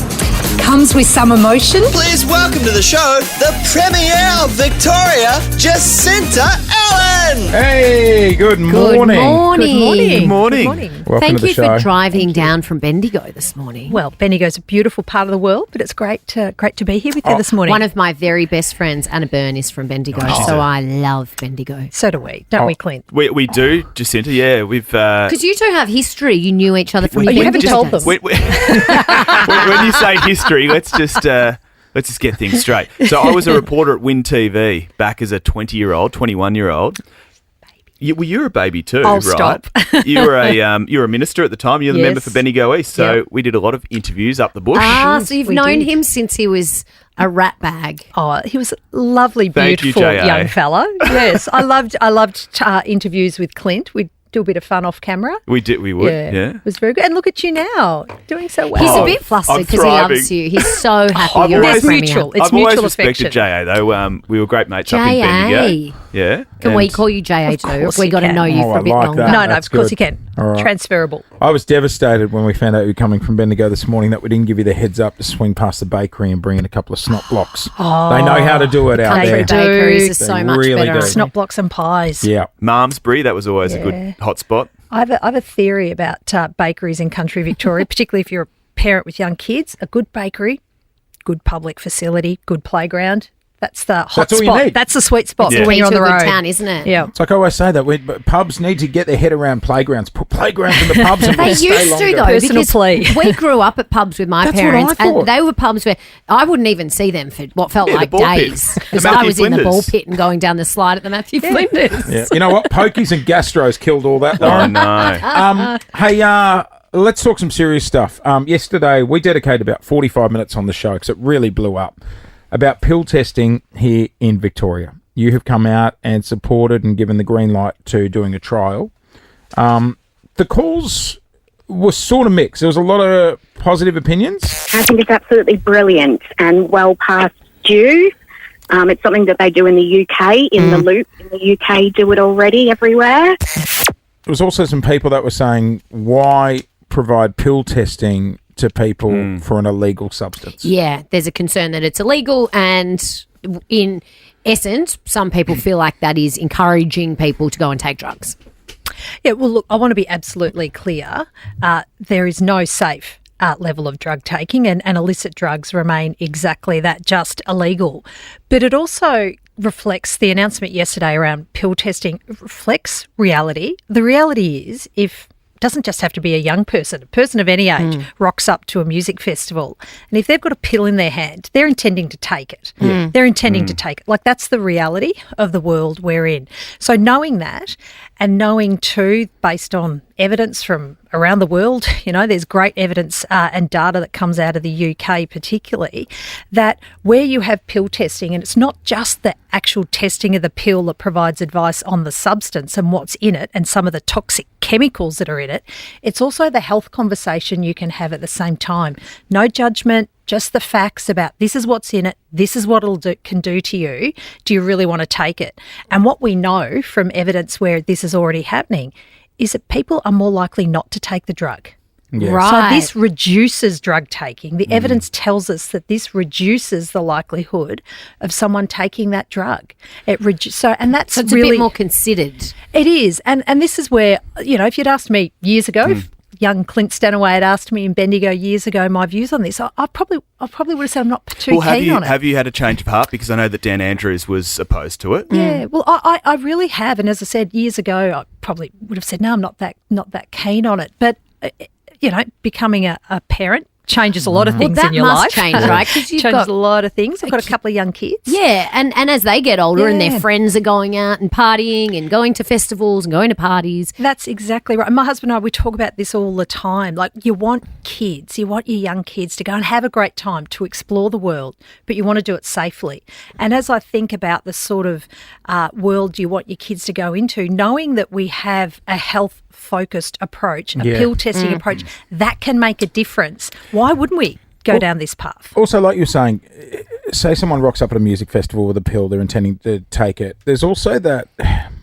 comes with some emotion. Please welcome to the show the Premier of Victoria, Jacinta Allan. hey, good morning. Good morning. Welcome Thank to the you show. for driving down from Bendigo this morning. Well, Bendigo's a beautiful part of the world, but it's great to be here with you this morning. One of my very best friends, Anna Byrne, is from Bendigo, so I love Bendigo. So do we, don't we, Clint? We do, Jacinta. Yeah, we've. Because you two have history. You knew each other from We- your you Bendigo haven't told days. them. when you say history, let's just get things straight. So I was a reporter at Win TV back as a 21-year-old. You were a baby too, Oh, right? stop. You were a minister at the time. You're the member Yes. for Bendigo East. So Yep. we did a lot of interviews up the bush. So you've We known did. him since he was a rat bag. Oh, he was a lovely, Thank you, beautiful J.A. young fella. Yes, I loved interviews with Clint. We'd do a bit of fun off camera. We did. We would. Yeah. It was very good. And look at you now, doing so well. He's a bit flustered I'm because he loves thriving. you. He's so happy I've you're always- our It's mutual. premier. It's I've always mutual respected affection. JA though. We were great mates up in J.A.. Bendigo. Yeah. Can we And- call you JA too? course We you got to can. know you Oh, for I a bit like longer. that. No, That's of course good. you can. All right. Transferable. I was devastated when we found out you were coming from Bendigo this morning that we didn't give you the heads up to swing past the bakery and bring in a couple of snot blocks. They know how to do it out Country there. bakeries is They so much really better. do. Snot blocks and pies. Yeah. Malmesbury, that was always a good hot spot. I have a theory about bakeries in country Victoria, particularly if you're a parent with young kids. A good bakery, good public facility, good playground, That's the hot That's all you spot. need. That's the sweet spot Yeah. when you're on the To a road. good town, isn't it? Yeah. It's like I always say that but pubs need to get their head around playgrounds. Put playgrounds in the pubs and They we'll stay used longer. to though, Personal because plea. we grew up at pubs with my That's what parents, I thought. and they were pubs where I wouldn't even see them for what felt Yeah, the like ball pit. days The because I Matthew was in the Flinders. ball pit and going down the slide at the Matthew Flinders. Yeah. You know what? Pokies and gastros killed all that, Oh, Lauren. no. Hey, let's talk some serious stuff. Yesterday, we dedicated about 45 minutes on the show because it really blew up about pill testing here in Victoria. You have come out and supported and given the green light to doing a trial. The calls were sort of mixed. There was a lot of positive opinions. I think it's absolutely brilliant and well past due. It's something that they do in the UK, in the Loop. In the UK, do it already everywhere. There was also some people that were saying, why provide pill testing to people for an illegal substance? Yeah, there's a concern that it's illegal, and in essence, some people feel like that is encouraging people to go and take drugs. Yeah, well, look, I want to be absolutely clear. There is no safe level of drug taking, and illicit drugs remain exactly that, just illegal. But it also reflects the announcement yesterday around pill testing, reflects reality. The reality is, if doesn't just have to be a young person. A person of any age rocks up to a music festival, and if they've got a pill in their hand, they're intending to take it. They're intending to take it. Like, that's the reality of the world we're in. So knowing that, and knowing too, based on evidence from around the world, you know, there's great evidence and data that comes out of the UK particularly, that where you have pill testing, and it's not just the actual testing of the pill that provides advice on the substance and what's in it and some of the toxic chemicals that are in it, it's also the health conversation you can have at the same time. No judgment, just the facts about this is what's in it, this is what can do to you. Do you really want to take it? And what we know from evidence where this is already happening is that people are more likely not to take the drug. Yeah. Right. So this reduces drug taking. The evidence tells us that this reduces the likelihood of someone taking that drug. And that's So it's really a bit more considered. It is, and this is where, you know, if you'd asked me years ago, if young Clint Stanaway had asked me in Bendigo years ago my views on this, I probably would have said I'm not too keen on it. Have you had a change of heart? Because I know that Dan Andrews was opposed to it. Yeah, well, I really have, and as I said years ago, I probably would have said no, I'm not that keen on it. But you know, becoming a parent changes a lot of things in your life. Must change, right? Because you've changes got a lot of things. I've got a couple of young kids. Yeah, and as they get older and Yeah. their friends are going out and partying and going to festivals and going to parties. That's exactly right. My husband and I, we talk about this all the time. Like, you want your young kids to go and have a great time, to explore the world, but you want to do it safely. And as I think about the sort of world you want your kids to go into, knowing that we have a health-focused approach, a pill testing approach, that can make a difference. Why wouldn't we go down this path? Also, like you're saying, say someone rocks up at a music festival with a pill, they're intending to take it. There's also that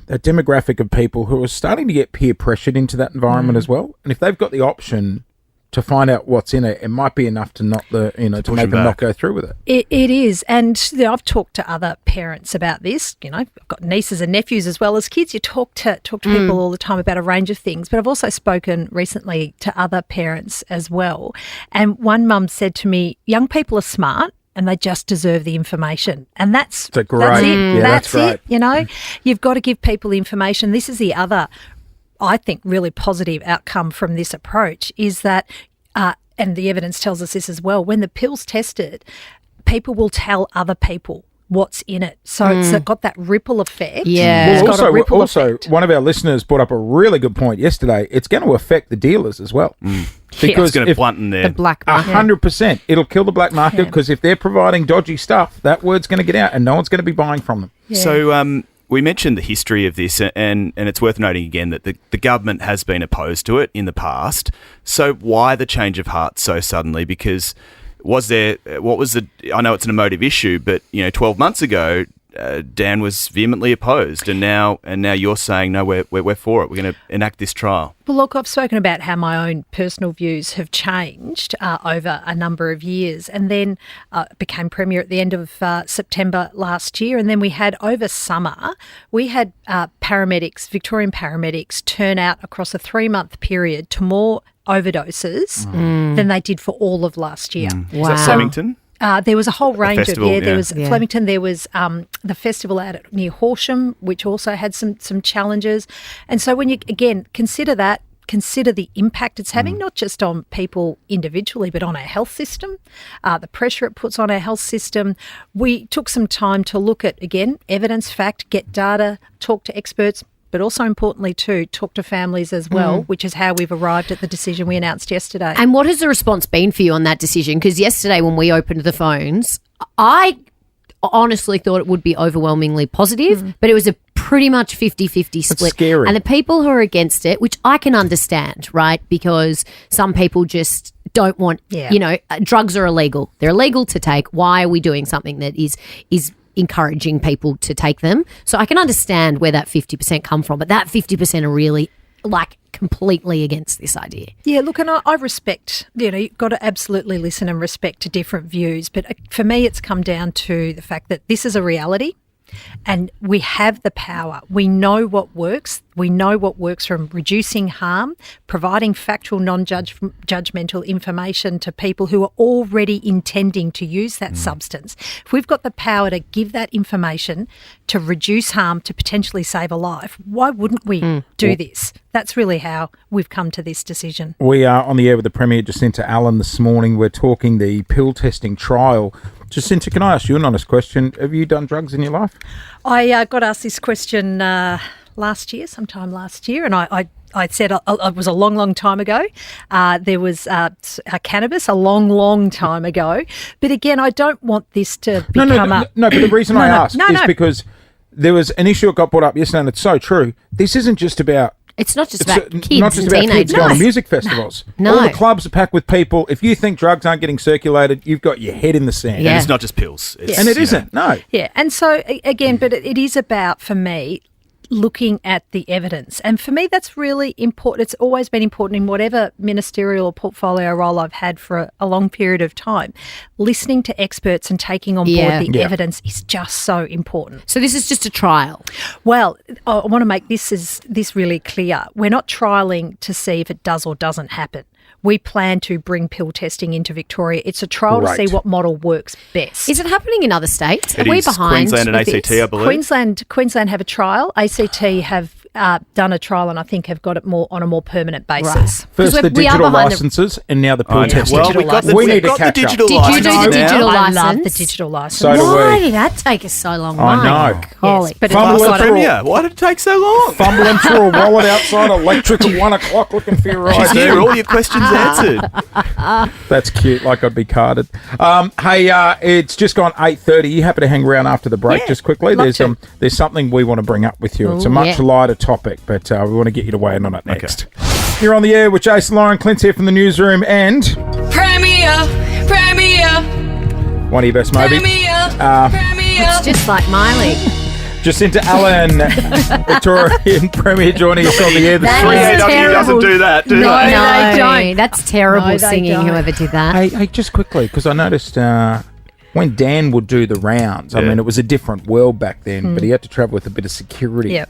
demographic of people who are starting to get peer pressured into that environment as well. And if they've got the option to find out what's in it, it might be enough to not to make them not go through with it. It is, and you know, I've talked to other parents about this. You know, I've got nieces and nephews as well as kids. You talk to people all the time about a range of things, but I've also spoken recently to other parents as well. And one mum said to me, "Young people are smart, and they just deserve the information." And that's it. Yeah, that's great. it. You know, you've got to give people the information. This is the other, I think, really positive outcome from this approach is that, and the evidence tells us this as well, when the pill's tested, people will tell other people what's in it. So it's got that ripple effect. Yeah. It's got a ripple also, effect. one of our listeners brought up a really good point yesterday. It's going to affect the dealers as well. Because it's going to blunt The black market. 100%. It'll kill the black market because if they're providing dodgy stuff, that word's going to get out and no one's going to be buying from them. Yeah. So we mentioned the history of this, and it's worth noting again that the government has been opposed to it in the past. So why the change of heart so suddenly? Because I know it's an emotive issue, but 12 months ago, Dan was vehemently opposed, and now you're saying no, we're for it. We're going to enact this trial. Well, look, I've spoken about how my own personal views have changed over a number of years, and then became Premier at the end of September last year. And then we had, over summer, we had paramedics, Victorian paramedics, turn out across a 3-month period to more overdoses than they did for all of last year. Is that Flemington? There was a whole range festival, there was Flemington, there was the festival out near Horsham, which also had some challenges. And so when you, again, consider the impact it's having, not just on people individually, but on our health system, the pressure it puts on our health system. We took some time to look at, again, evidence, fact, get data, talk to experts, but also importantly too, talk to families as well, which is how we've arrived at the decision we announced yesterday. And what has the response been for you on that decision? Because yesterday when we opened the phones, I honestly thought it would be overwhelmingly positive, but it was a pretty much 50-50 split. That's scary. And the people who are against it, which I can understand, right, because some people just don't want, drugs are illegal. They're illegal to take. Why are we doing something that is encouraging people to take them? So I can understand where that 50% come from, but that 50% are really completely against this idea. Yeah, look, and I respect, you've got to absolutely listen and respect to different views. But for me, it's come down to the fact that this is a reality and we have the power. We know what works. We know what works from reducing harm, providing factual, non-judgmental information to people who are already intending to use that substance. If we've got the power to give that information to reduce harm, to potentially save a life, why wouldn't we do this? That's really how we've come to this decision. We are on the air with the Premier Jacinta Allan this morning. We're talking the pill testing trial. Jacinta, can I ask you an honest question? Have you done drugs in your life? I got asked this question sometime last year, and I said it was a long, long time ago. There was cannabis a long, long time ago. But again, I don't want this to become No, but the reason I ask is because there was an issue that got brought up yesterday, and it's so true. This isn't just about... It's not just about kids not just and about teenagers. kids going to music festivals. No. All the clubs are packed with people. If you think drugs aren't getting circulated, you've got your head in the sand. And it's not just pills. It's, And it isn't, no. Yeah, and so again, but it is about, for me, looking at the evidence. And for me, that's really important. It's always been important in whatever ministerial or portfolio role I've had for a long period of time. Listening to experts and taking on board the evidence is just so important. So this is just a trial? Well, I want to make this really clear. We're not trialling to see if it does or doesn't happen. We plan to bring pill testing into Victoria. It's a trial to see what model works best. Is it happening in other states? It Are we is behind Queensland and with ACT, this? I believe. Queensland have a trial. ACT have done a trial and I think have got it on a more permanent basis. First the digital licences and now the pill testing. Well, we need to catch up. Did you do the digital license? I love the digital license. So do we. Why did that take us so long? I know. Holy, but Premier, why did it take so long? Fumbling through a wallet outside Electric at 1 o'clock looking for your She's ID. here, all your questions answered. That's cute, like I'd be carded. Hey, it's just gone 8:30. You happy to hang around after the break just quickly? There's something we want to bring up with you. It's a much lighter topic, but we want to get you to weigh in on it next. You're on the air with Jase and Lauren. Clint's here from the newsroom and... Premier. One of your best, maybe. It's just like Miley. Jacinta Allan, Victorian Premier, joining us on the air. The CAW doesn't do that, do No, they? they don't. That's terrible they singing, don't. whoever did that. Hey, just quickly, because I noticed when Dan would do the rounds, I mean, it was a different world back then, but he had to travel with a bit of security. Yep.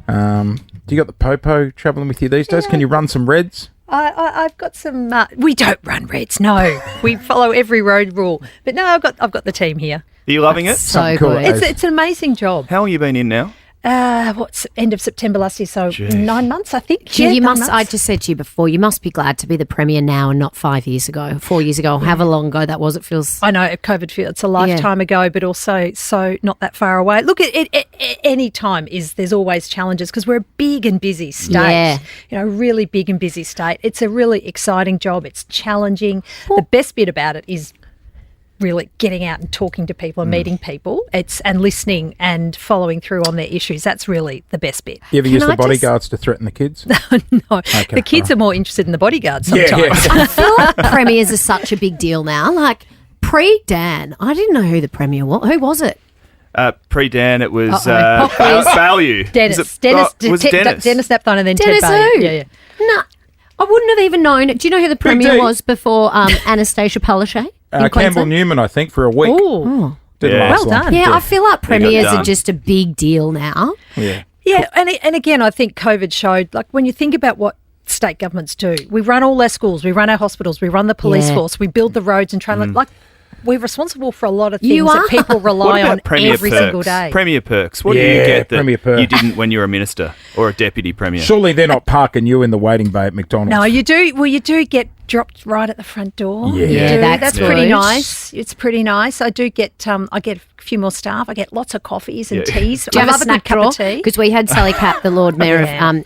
Do you got the Popo travelling with you these days? Can you run some reds? I've got some. We don't run reds. No, we follow every road rule. But no, I've got the team here. Are you loving it? So cool. good. It's an amazing job. How long have you been in now? What's end of September last year? So 9 months, I think. Gee, Yeah, you 9 must. months. I just said to you before. You must be glad to be the premier now and not 5 years ago, 4 years ago, however long ago that was. It feels. I know COVID feels it's a lifetime ago, but also so not that far away. Look, any time there's always challenges because we're a big and busy state. Yeah. Really big and busy state. It's a really exciting job. It's challenging. The best bit about it is really getting out and talking to people and meeting people. And listening and following through on their issues. That's really the best bit. You ever use the bodyguards to threaten the kids? No, the kids are more interested in the bodyguards sometimes. I feel like premiers are such a big deal now. Like pre-Dan, I didn't know who the premier was. Who was it? Pre-Dan, it was Pop quiz. Value. Dennis. Was Dennis. Dennis Napthine and then Dennis Ted Bailey. who? Yeah. No, I wouldn't have even known. Do you know who the premier D. was before Anastasia Palaszczuk? Campbell Newman, I think, for a week. Ooh. Didn't Yeah. last Well long. done. Yeah, I feel like premiers done. are just a big deal now. Yeah. Yeah, and again, I think COVID showed, like, when you think about what state governments do, we run all our schools, we run our hospitals, we run the police Yeah. force, we build the roads and train. Like, we're responsible for a lot of things You that are. people What rely on about Premier every Perks? single day. Premier Perks. What do Yeah, you get that Premier Perk. you didn't when you were a minister or a deputy premier? Surely they're not parking you in the waiting bay at McDonald's. No, you do. Well, you do get dropped right at the front door. Yeah. You Yeah, do. that's pretty good. nice. It's pretty nice. I do get. I get a few more staff. I get lots of coffees and teas. Do you I have a love snack good cup drawer? of tea. Because we had Sally Catt, the Lord Mayor of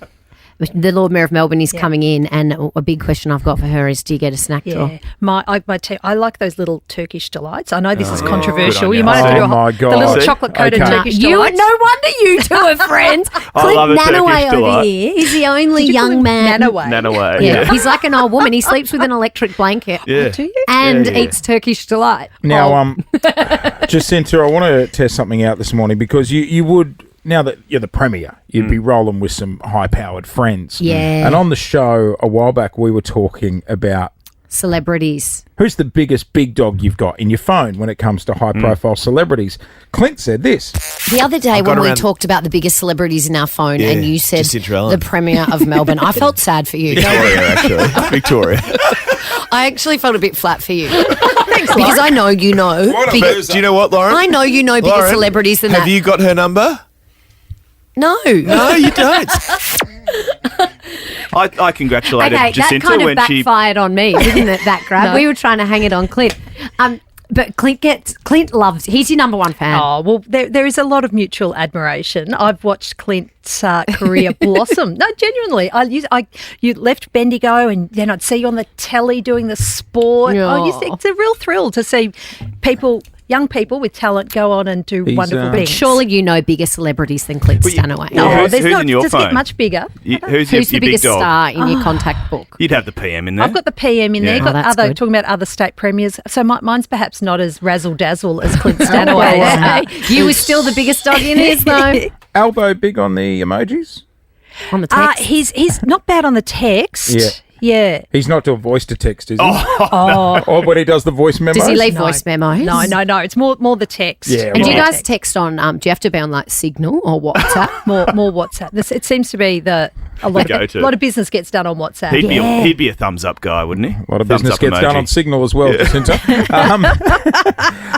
the Lord Mayor of Melbourne is coming in, and a big question I've got for her is: do you get a snack drawer? I like those little Turkish delights. I know this is yeah. controversial. Good on You you. might have to do Oh, my God. the little See? chocolate coated Okay. Turkish You, delights. no wonder you two are friends. I love a Clint Turkish Nanaway over delight. here. He's the only Did you call young him man. Nanaway? Nanaway. Yeah, he's like an old woman. He sleeps with an electric blanket. Yeah. Do you? And Yeah, yeah. eats Turkish delight. Now, Jacinta, I want to test something out this morning because you would, now that you're the Premier, you'd be rolling with some high-powered friends. Yeah. And on the show a while back, we were talking about Celebrities. who's the biggest big dog you've got in your phone when it comes to high-profile celebrities. Clint said this. The other day got when we around- talked about the biggest celebrities in our phone Yeah, and you said Jacinta Allan. the Premier of Melbourne, I felt sad for you. Victoria, actually. Victoria. I actually felt a bit flat for you. Because I know you know. Do you know what, Lauren? I know you know bigger Lauren, celebrities than have that. you got her number? No. No, you don't. I congratulated Okay, that Jacinta kind of when she. backfired on me, didn't it, that grab? No. We were trying to hang it on Clint. But Clint loves, he's your number one fan. Oh, well, there is a lot of mutual admiration. I've watched Clint's career blossom. No, genuinely. You left Bendigo and then I'd see you on the telly doing the sport. Yeah. It's a real thrill to see young people with talent go on and do wonderful But things. surely you know bigger celebrities than Clint Stanaway. Who's in your does it phone? get much bigger? Who's Who's your the big biggest dog? star in your contact book? You'd have the PM in there. I've got the PM in there. Yeah. Got Oh, that's other good. talking about other state premiers. So mine's perhaps not as razzle dazzle as Clint Stanaway's. You were still the biggest dog in his, though. Albo big on the emojis? On the text. He's not bad on the text. Yeah. Yeah. He's not doing voice to text, is he? Oh. Or when he does the voice memos? Does he leave voice memos? No. It's more the text. Yeah, And do you right. guys text on, do you have to be on like Signal or WhatsApp? more WhatsApp. It seems to be a go-to. lot of business gets done on WhatsApp. He'd be a thumbs up guy, wouldn't he? A lot of Thumbs business up gets done emoji. on Signal as well, Jacinta.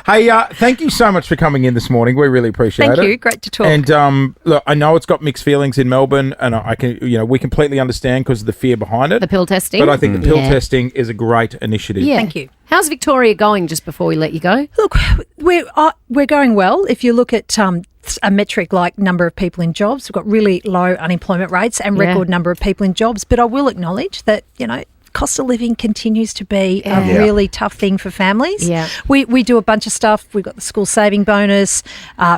Hey, thank you so much for coming in this morning. We really appreciate it. Thank you. Great to talk. And look, I know it's got mixed feelings in Melbourne, and I can, we completely understand because of the fear behind it. The pill testing. But I think the pill Yeah. testing is a great initiative. Yeah. Thank you. How's Victoria going just before we let you go? Look, we're going well. If you look at a metric like number of people in jobs, we've got really low unemployment rates and record number of people in jobs. But I will acknowledge that, cost of living continues to be a really tough thing for families. Yeah. We do a bunch of stuff. We've got the school saving bonus,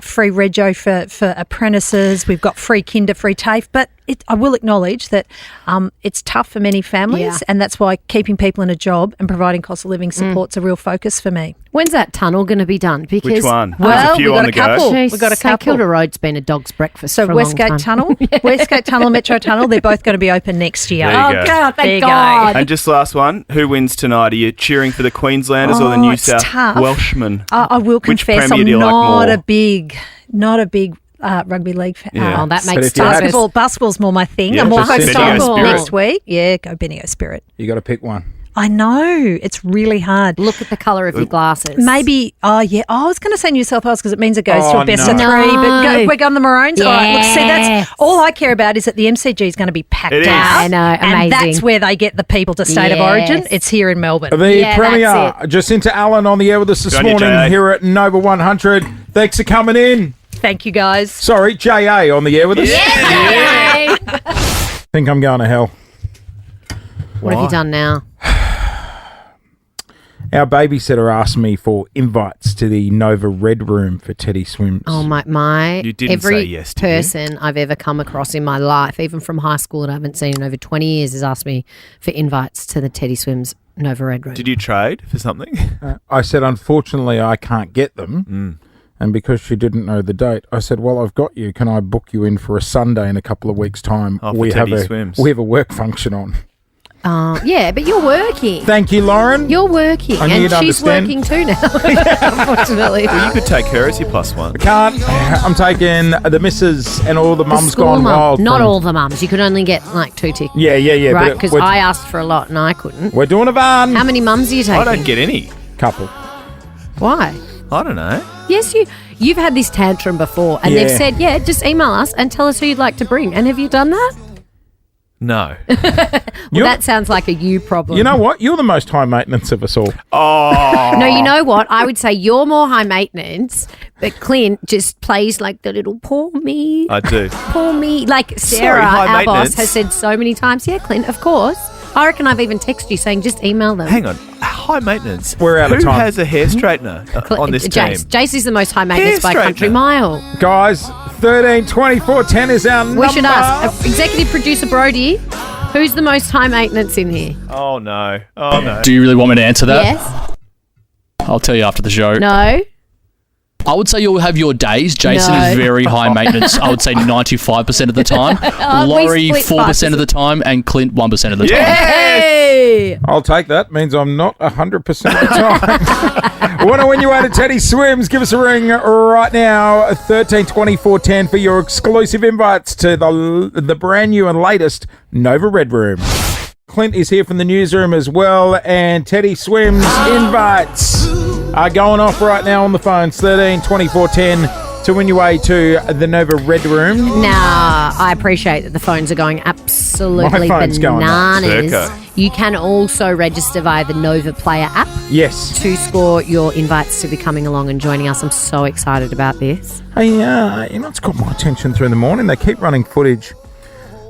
free rego for apprentices. We've got free kinder, free TAFE. But I will acknowledge that it's tough for many families, Yeah. and that's why keeping people in a job and providing cost of living support's a real focus for me. When's that tunnel going to be done? Because Which one? Well, There's a few we've got on a the go. couple. Jeez, We've got a St couple. Kilda Road's been a dog's breakfast So for a long Westgate time. Tunnel, Westgate Tunnel, Metro Tunnel, they're both going to be open next year. There you go. Oh, God, There thank you go. God. And just last one, who wins tonight? Are you cheering for the Queenslanders or the Oh, New it's South tough. Welshmen? I will Which confess Premier I'm do you like not more? a big rugby league fan. Yeah. Oh, that But makes if you had- sense. Basketball's more my thing. Yeah, I'm more just focused Bendigo on Spirit. next week. Yeah, go Bendigo Spirit. You got to pick one. I know. It's really hard. Look at the colour of your glasses. Maybe, I was going to say New South Wales because it means it goes to Oh, a best no. of three. But No. we're going the Maroons. All right, look, see, Yes. that's all I care about is that the MCG is going to be packed It is. out. I know, And amazing. that's where they get the people to state of origin. Yes. It's here in Melbourne. The Yeah, Premier, that's Jacinta Allan, on the air with us this Good on you, morning JA. here at Nova 100. Thanks for coming in. Thank you, guys. Sorry, JA on the air with us. Yay! Think I'm going to hell. What have you done now? Our babysitter asked me for invites to the Nova Red Room for Teddy Swims. Oh, my You didn't every say yes, did you? person I've ever come across in my life, even from high school that I haven't seen in over 20 years, has asked me for invites to the Teddy Swims Nova Red Room. Did you trade for something? I said, unfortunately, I can't get them. And because she didn't know the date, I said, well, I've got you. Can I book you in for a Sunday in a couple of weeks' time? Oh, for we have Teddy a Swims. we have a work function on. Yeah, but you're working. Thank you, Lauren. You're working. I knew And you'd she's understand. working too now, unfortunately. Well, you could take her as your plus one. Can't. I'm taking the missus and all the The mums school gone mum. wild. Not from- all the mums. You could only get like 2 tickets. Yeah. Right, but because we're, I asked for a lot and I couldn't. we're doing a van. How many mums are you taking? I don't get any. Couple. Why? I don't know. Yes, you've had this tantrum before, and they've said, just email us and tell us who you'd like to bring. And have you done that? No. Well, that sounds like a you problem. You know what? You're the most high maintenance of us all. Oh. No, you know what? I would say you're more high maintenance, but Clint just plays like the little poor me. I do. Poor me. Like Sarah, high our boss, maintenance. has said so many times, yeah, Clint, of course. I reckon I've even texted you saying just email them. Hang on. High maintenance. We're out of Who time. has a hair straightener on this team? Jase. Jase is the most high maintenance Hair by a country straightener. mile. Guys, 13 24 10 is our number. We should ask executive producer Brody, who's the most high maintenance in here? Oh, no. Oh, no. Do you really want me to answer that? Yes. I'll tell you after the show. No. I would say you'll have your days. Jason No. is very high maintenance. I would say 95% of the time. Laurie, we split 4% of the time. And Clint, 1% of the time. Hey! I'll take that. Means I'm not 100% of the time. Want to win you out of Teddy Swims? Give us a ring right now. 13 24 10 for your exclusive invites to the brand new and latest Nova Red Room. Clint is here from the newsroom as well, and Teddy Swims invites are going off right now on the phones. 13 24 10 to win your way to the Nova Red Room. Now, I appreciate that the phones are going absolutely My phone's going nuts. bananas. Circa. You can also register via the Nova Player app Yes. to score your invites to be coming along and joining us. I'm so excited about this. Hey, you know what's caught my attention through the morning? They keep running footage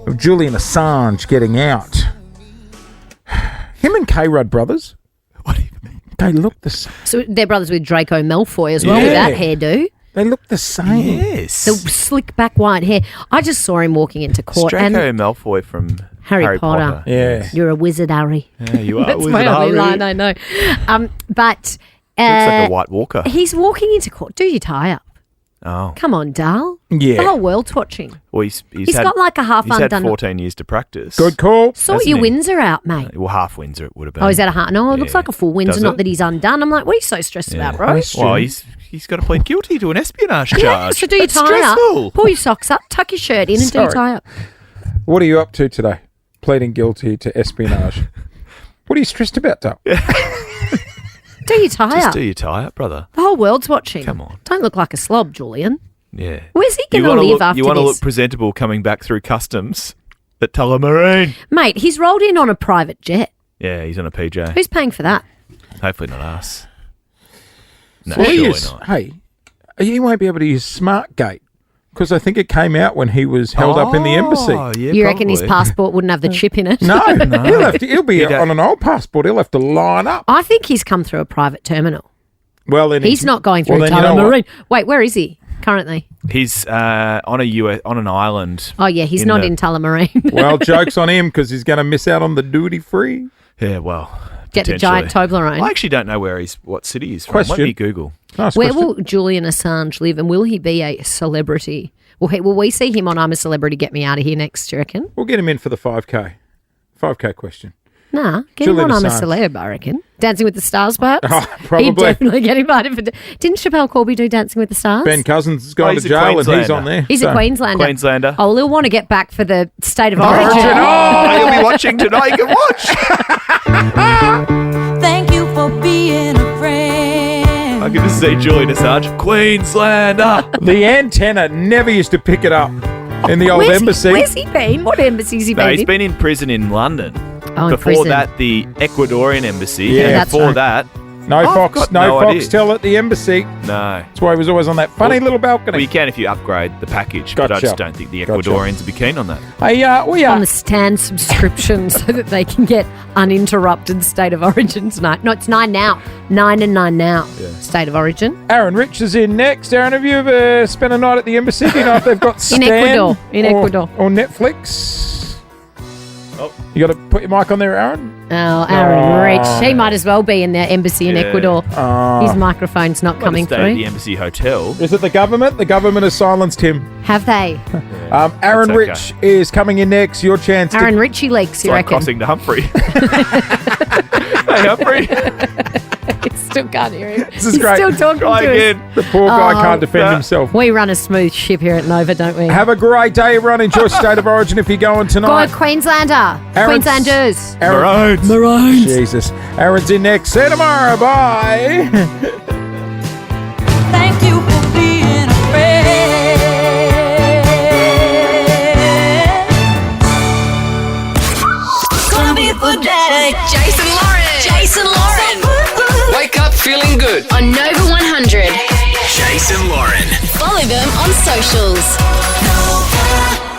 of Julian Assange getting out. Him and K-Rudd brothers. What do you mean? They look the same. So they're brothers with Draco Malfoy as well with that hairdo. They look the same. Yes. The slick back white hair. I just saw him walking into court. Draco And Malfoy from Harry Potter. Yeah. You're a wizard, Harry. Yeah, you are. That's Wizard my only Harry. line I know. But Looks like a White Walker. he's walking into court. Do your tie up. Oh. Come on, Dal. Yeah. The whole world's watching. Well, he's He's had, got like a half he's undone- had 14 years to practice. Good call. Sort Hasn't your he? Windsor out, mate. Well, half Windsor it would have been. Oh, is that a heart? No, it looks Yeah. like a full Windsor, Does not it? that he's undone. I'm like, what are you so stressed about, bro? Well, he's got to plead guilty to an espionage charge. Yeah, so do your That's tie stressful. up. Pull your socks up, tuck your shirt in, and do your Sorry. tie up. What are you up to today? Pleading guilty to espionage. What are you stressed about, Dale? Do your tie Just up. do your tie up, brother. The whole world's watching. Come on. Don't look like a slob, Julian. Yeah. Where's he going to wanna live look, after You want to this? look presentable coming back through customs at Tullamarine. Mate, he's rolled in on a private jet. Yeah, he's on a PJ. Who's paying for that? Hopefully not us. No, Well, he surely is- not. Hey, he won't be able to use SmartGate because I think it came out when he was held up in the embassy. Oh, yeah, You reckon his probably. passport wouldn't have the chip in it? No, he'll be He'd have- on an old passport. He'll have to line up. I think he's come through a private terminal. Well, then He's not going through well, then you know Tullamarine. Wait, where is he currently? He's on an island. Oh, yeah, he's not in Tullamarine. Well, joke's on him because he's going to miss out on the duty free. Yeah, well, Get the giant potentially. Toblerone. I actually don't know what city he's from. Question. Let me Google. Nice Where question. will Julian Assange live, and will he be a celebrity? Will we see him on I'm a Celebrity, Get Me Out of Here next, you reckon? We'll get him in for the 5K. 5K question. Nah, get Julian him on I'm a Assange. Celeb, I reckon. Dancing with the Stars, perhaps? Oh, probably. He'd definitely get invited for... Didn't Chappelle Corby do Dancing with the Stars? Ben Cousins has gone he's to a jail and he's Queenslander. on there. He's So- a Queenslander. Queenslander. Oh, well, he'll want to get back for the State of Origin. Oh, you'll be watching tonight. You can watch. Thank you for being a friend. I can just see Julian Assange, Queenslander. The antenna never used to pick it up in the old embassy. Where's he been? What embassy's he No, been he's in? been in prison in London. Oh, in Before prison. that, the Ecuadorian embassy. Yeah. And That's before right. that, No I've Fox, got no no idea. Foxtel at the embassy. no. That's why he was always on that funny little balcony. Well, you can if you upgrade the package, but I Gotcha. just don't think the Gotcha. Ecuadorians would be keen on that. Hey, we On are. the Stan subscription so that they can get uninterrupted State of Origin tonight. No, it's 9 now. 9 and 9 now. State of Origin. Aaron Rich is in next. Aaron, have you ever spent a night at the embassy? Do you know if they've got Stan Ecuador. In or, Ecuador. or Netflix? Oh. You got to put your mic on there, Aaron. Oh, Aaron Rich. He might as well be in the embassy in Yeah. Ecuador. Oh. His microphone's not Might coming have stayed at the through. embassy hotel. Is it the government? The government has silenced him. Have they? Aaron That's okay. Rich is coming in next. Your chance Aaron to... Ritchie leaks, It's you like reckon? crossing to Humphrey. Hey, Humphrey. Still can't hear him. This is He's great. still talking Try to again. us. The poor guy Oh, can't defend no. himself. We run a smooth ship here at Nova, don't we? Have a great day, everyone. Enjoy State of Origin if you're going Go tonight. Queenslander. Aaron's- Queenslanders. Aaron, Maroons. Jesus. Aaron's in next. See you tomorrow. Bye. good day. Jason Lauren. Wake up feeling good. On Nova 100. Jason Lauren. Follow them on socials. Nova.